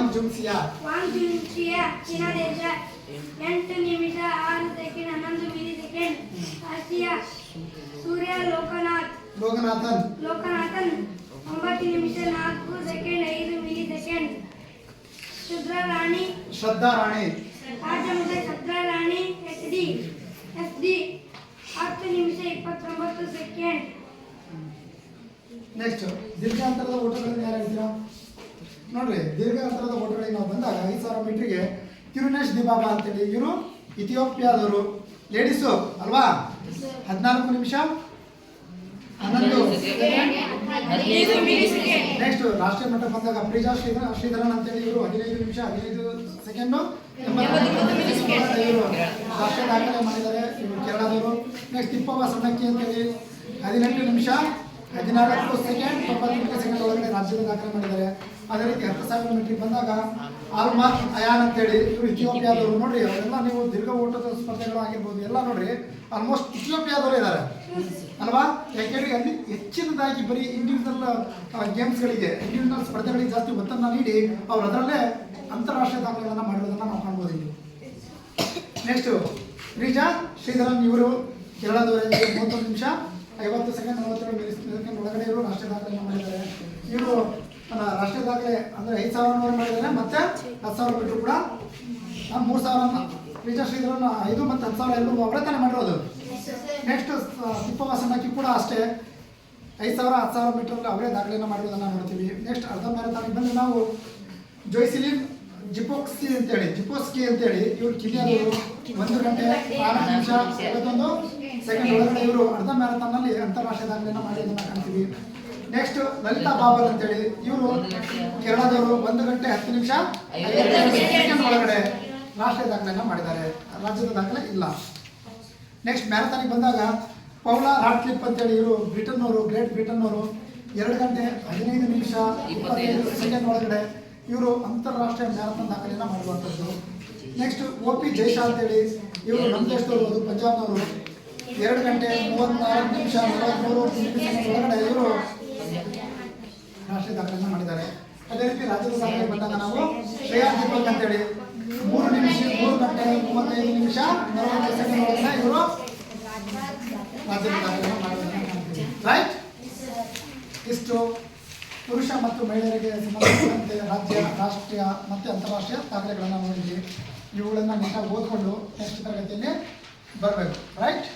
Wang Junxia Wang Junxia China ದೇಶ 8 ನಿಮಿಷ 6 ಸೆಕೆಂಡ್ 11 ಮಿಲಿ ಸೆಕೆಂಡ್. ರಾಷ್ಟ್ರೀಯ ಸೂರ್ಯ ಲೋಕನಾಥನ್ 9 ನಿಮಿಷ 4 ಸೆಕೆಂಡ್ 5 ಮಿಲಿ ಸೆಕೆಂಡ್. ಶ್ರದ್ಧಾ ರಾಣಿ ರಾಜಮುದ್ದೆ ಶ್ರದ್ಧಾ ರಾಣಿ ಎಸ್ ಡಿ 10 ನಿಮಿಷ 29 ಸೆಕೆಂಡ್. ನೆಕ್ಸ್ಟ್ ದೀರ್ಘಾಂತರದ ಓಟಗಳನ್ನು ಯಾರು ಹೇಳ್ತೀರಾ ನೋಡ್ರಿ. ದೀರ್ಘಾಂತರದ ಓಟಗಳಿಗೆ ನಾವು ಬಂದಾಗ 5000 ಮೀಟರ್ಗೆ ತಿರುನೇಶ್ ದಿಬಾಬಾ ಅಂತೇಳಿ ಇವರು ಇಥಿಯೋಪಿಯಾದವರು, ಲೇಡೀಸು ಅಲ್ವಾ. 14 ನಿಮಿಷ 11 ಸೆಕೆಂಡ್. ನೆಕ್ಸ್ಟ್ ರಾಷ್ಟ್ರೀಯ ಮಟ್ಟ ಬಂದಾಗ ಪ್ರಿಜಾ ಶ್ರೀಧರನ್ ಅಂತೇಳಿ ಇವರು 15 ನಿಮಿಷ 15 ಸೆಕೆಂಡ್ ಇವರು ರಾಷ್ಟ್ರೀಯ ದಾಖಲೆ ಮಾಡಿದ್ದಾರೆ, ಇವರು ಕೇರಳದವರು. ನೆಕ್ಸ್ಟ್ ತಿಪ್ಪವ್ವ ಸಣ್ಣಕ್ಕಿ ಅಂತೇಳಿ 18 ನಿಮಿಷ 14 ಸೆಕೆಂಡ್ 98 ಸೆಕೆಂಡ್ ಒಳಗಡೆ ರಾಜ್ಯದ ದಾಖಲೆ ಮಾಡಿದ್ದಾರೆ. ಅದೇ ರೀತಿ 10,000 ಮೀಟರ್ ಬಂದಾಗ ಆಲ್ಮಾರ್ ಅಯಾನ್ ಅಂತೇಳಿ ಇವರು ಇಥಿಯೋಪಿಯಾದವರು. ನೋಡ್ರಿ ಅವರೆಲ್ಲ ನೀವು ದೀರ್ಘ ಓಟದ ಸ್ಪರ್ಧೆಗಳು ಆಗಿರ್ಬೋದು ಎಲ್ಲ ನೋಡ್ರಿ ಆಲ್ಮೋಸ್ಟ್ ಇಥಿಯೋಪಿಯಾದವರು ಇದ್ದಾರೆ ಅಲ್ವಾ. ಯಾಕೆಂದ್ರೆ ಅಲ್ಲಿ ಹೆಚ್ಚಿನದಾಗಿ ಬರೀ ಇಂಡಿವಿಜುವಲ್ ಗೇಮ್ಸ್ಗಳಿಗೆ ಇಂಡಿವಿಜುವಲ್ ಸ್ಪರ್ಧೆಗಳಿಗೆ ಜಾಸ್ತಿ ಒತ್ತನ್ನು ನೀಡಿ ಅವರು ಅದರಲ್ಲೇ ಅಂತಾರಾಷ್ಟ್ರೀಯ ದಾಖಲೆಗಳನ್ನು ಮಾಡಿರೋದನ್ನು ನಾವು ಕಾಣ್ಬೋದು ಇಲ್ಲಿ. ನೆಕ್ಸ್ಟ್ ಪ್ರಿಜಾ ಶ್ರೀಧರನ್ ಇವರು ಕೇರಳದವರಿಗೆ 31 ನಿಮಿಷ 50 ಸೆಕೆಂಡ್ 42 ಮಿಲಿ ಸೆಕೆಂಡ್ ಒಳಗಡೆ ಇವರು ರಾಷ್ಟ್ರೀಯ ದಾಖಲೆಯನ್ನು ಮಾಡಿದ್ದಾರೆ. ಇವರು ರಾಷ್ಟ್ರೀಯ ದಾಖಲೆ ಅಂದರೆ 5,000 ಮಾಡಿದ್ದಾರೆ ಮತ್ತು 10,000 ಮೀಟರ್ ಕೂಡ 3,000 ಪ್ರಿಜಾ ಶ್ರೀಧರನ್ 5 ಮತ್ತು 10,000 ಎಲ್ಲರೂ ಅವರೇ ತಾನೇ ಮಾಡಿರೋದು. ನೆಕ್ಸ್ಟ್ ತಿಪ್ಪವ್ವ ಸಣ್ಣಕ್ಕಿ ಕೂಡ ಅಷ್ಟೇ 5,000 10,000 ಮೀಟರ್ ಅವರೇ ದಾಖಲೆಯನ್ನು ಮಾಡಿರೋದನ್ನು ನೋಡ್ತೀವಿ. ನೆಕ್ಸ್ಟ್ ಅರ್ಧ ಮ್ಯಾರಥಾನಿಗೆ ಬಂದು ನಾವು ಜೋಯ್ಸಿಲಿನ್ ಜಿಪೋಸ್ಕಿ ಅಂತೇಳಿ ಇವರು ಕಿರಿಯರು 1 ಗಂಟೆ 4 ನಿಮಿಷ 51 ಸೆಕೆಂಡ್ ಒಳಗಡೆ ಇವರು ಅರ್ಧ ಮ್ಯಾರಥಾನ್ನಲ್ಲಿ ಅಂತಾರಾಷ್ಟ್ರೀಯ ದಾಖಲೆಯನ್ನು ಮಾಡಿರೋದನ್ನು ಕಾಣ್ತೀವಿ. ನೆಕ್ಸ್ಟ್ ಲಲಿತಾ ಬಾಬರ್ ಅಂತೇಳಿ ಇವರು ಕೇರಳದವರು 1 ಗಂಟೆ 10 ನಿಮಿಷ 52 ಸೆಕೆಂಡ್ ಒಳಗಡೆ ರಾಷ್ಟ್ರೀಯ ದಾಖಲೆಯನ್ನು ಮಾಡಿದ್ದಾರೆ, ರಾಜ್ಯದ ದಾಖಲೆ ಇಲ್ಲ. ನೆಕ್ಸ್ಟ್ ಮ್ಯಾರಥಾನಿಗೆ ಬಂದಾಗ ಪೌಲಾ ರಾಡ್ಕ್ಲಿಫ್ ಅಂತೇಳಿ ಇವರು ಗ್ರೇಟ್ ಬ್ರಿಟನ್ನವರು 2 ಗಂಟೆ 15 ನಿಮಿಷ 25 ಸೆಕೆಂಡ್ ಒಳಗಡೆ ಇವರು ಅಂತಾರಾಷ್ಟ್ರೀಯ ಮ್ಯಾರಥಾನ್ ದಾಖಲೆಯನ್ನು ಮಾಡುವಂಥದ್ದು. ನೆಕ್ಸ್ಟ್ OP ಜೈಶಾ ಅಂತೇಳಿ ಇವರು ನಮ್ಮ ದೇಶದವರು, ಅದು ಪಂಜಾಬ್ನವರು 2 ಗಂಟೆ 34 ನಿಮಿಷ 43 ಸೆಕೆಂಡ್ ಒಳಗಡೆ ಇವರು ರಾಷ್ಟ್ರೀಯ ದಾಖಲೆಯನ್ನು ಮಾಡಿದ್ದಾರೆ. ಅದೇ ರೀತಿ ರಾಜ್ಯದ ದಾಖಲೆ ಬಂದಾಗ ನಾವು ಶ್ರೇಯಾ ದೀಪಕ್ ಅಂತೇಳಿ 3 ಗಂಟೆ 35 ನಿಮಿಷ 40 ಸೆಕೆಂಡ್ ಒಳಗಡೆ ಇವರು ರಾಜ್ಯದ ದಾಖಲೆಯನ್ನು ಮಾಡೋದನ್ನು ಕಾಣ್ತೀವಿ. ರೈಟ್, ಇಷ್ಟು ಪುರುಷ ಮತ್ತು ಮಹಿಳೆಯರಿಗೆ ಸಂಬಂಧಿಸಿದಂತೆ ರಾಜ್ಯ, ರಾಷ್ಟ್ರೀಯ ಮತ್ತು ಅಂತಾರಾಷ್ಟ್ರೀಯ ದಾಖಲೆಗಳನ್ನು ನೋಡಿದ್ವಿ. ಇವುಗಳನ್ನು ನೀಟಾಗಿ ಓದ್ಕೊಂಡು ನೆಕ್ಸ್ಟ್ ತರಗತಿಯಲ್ಲಿ ಬರಬೇಕು. ರೈಟ್.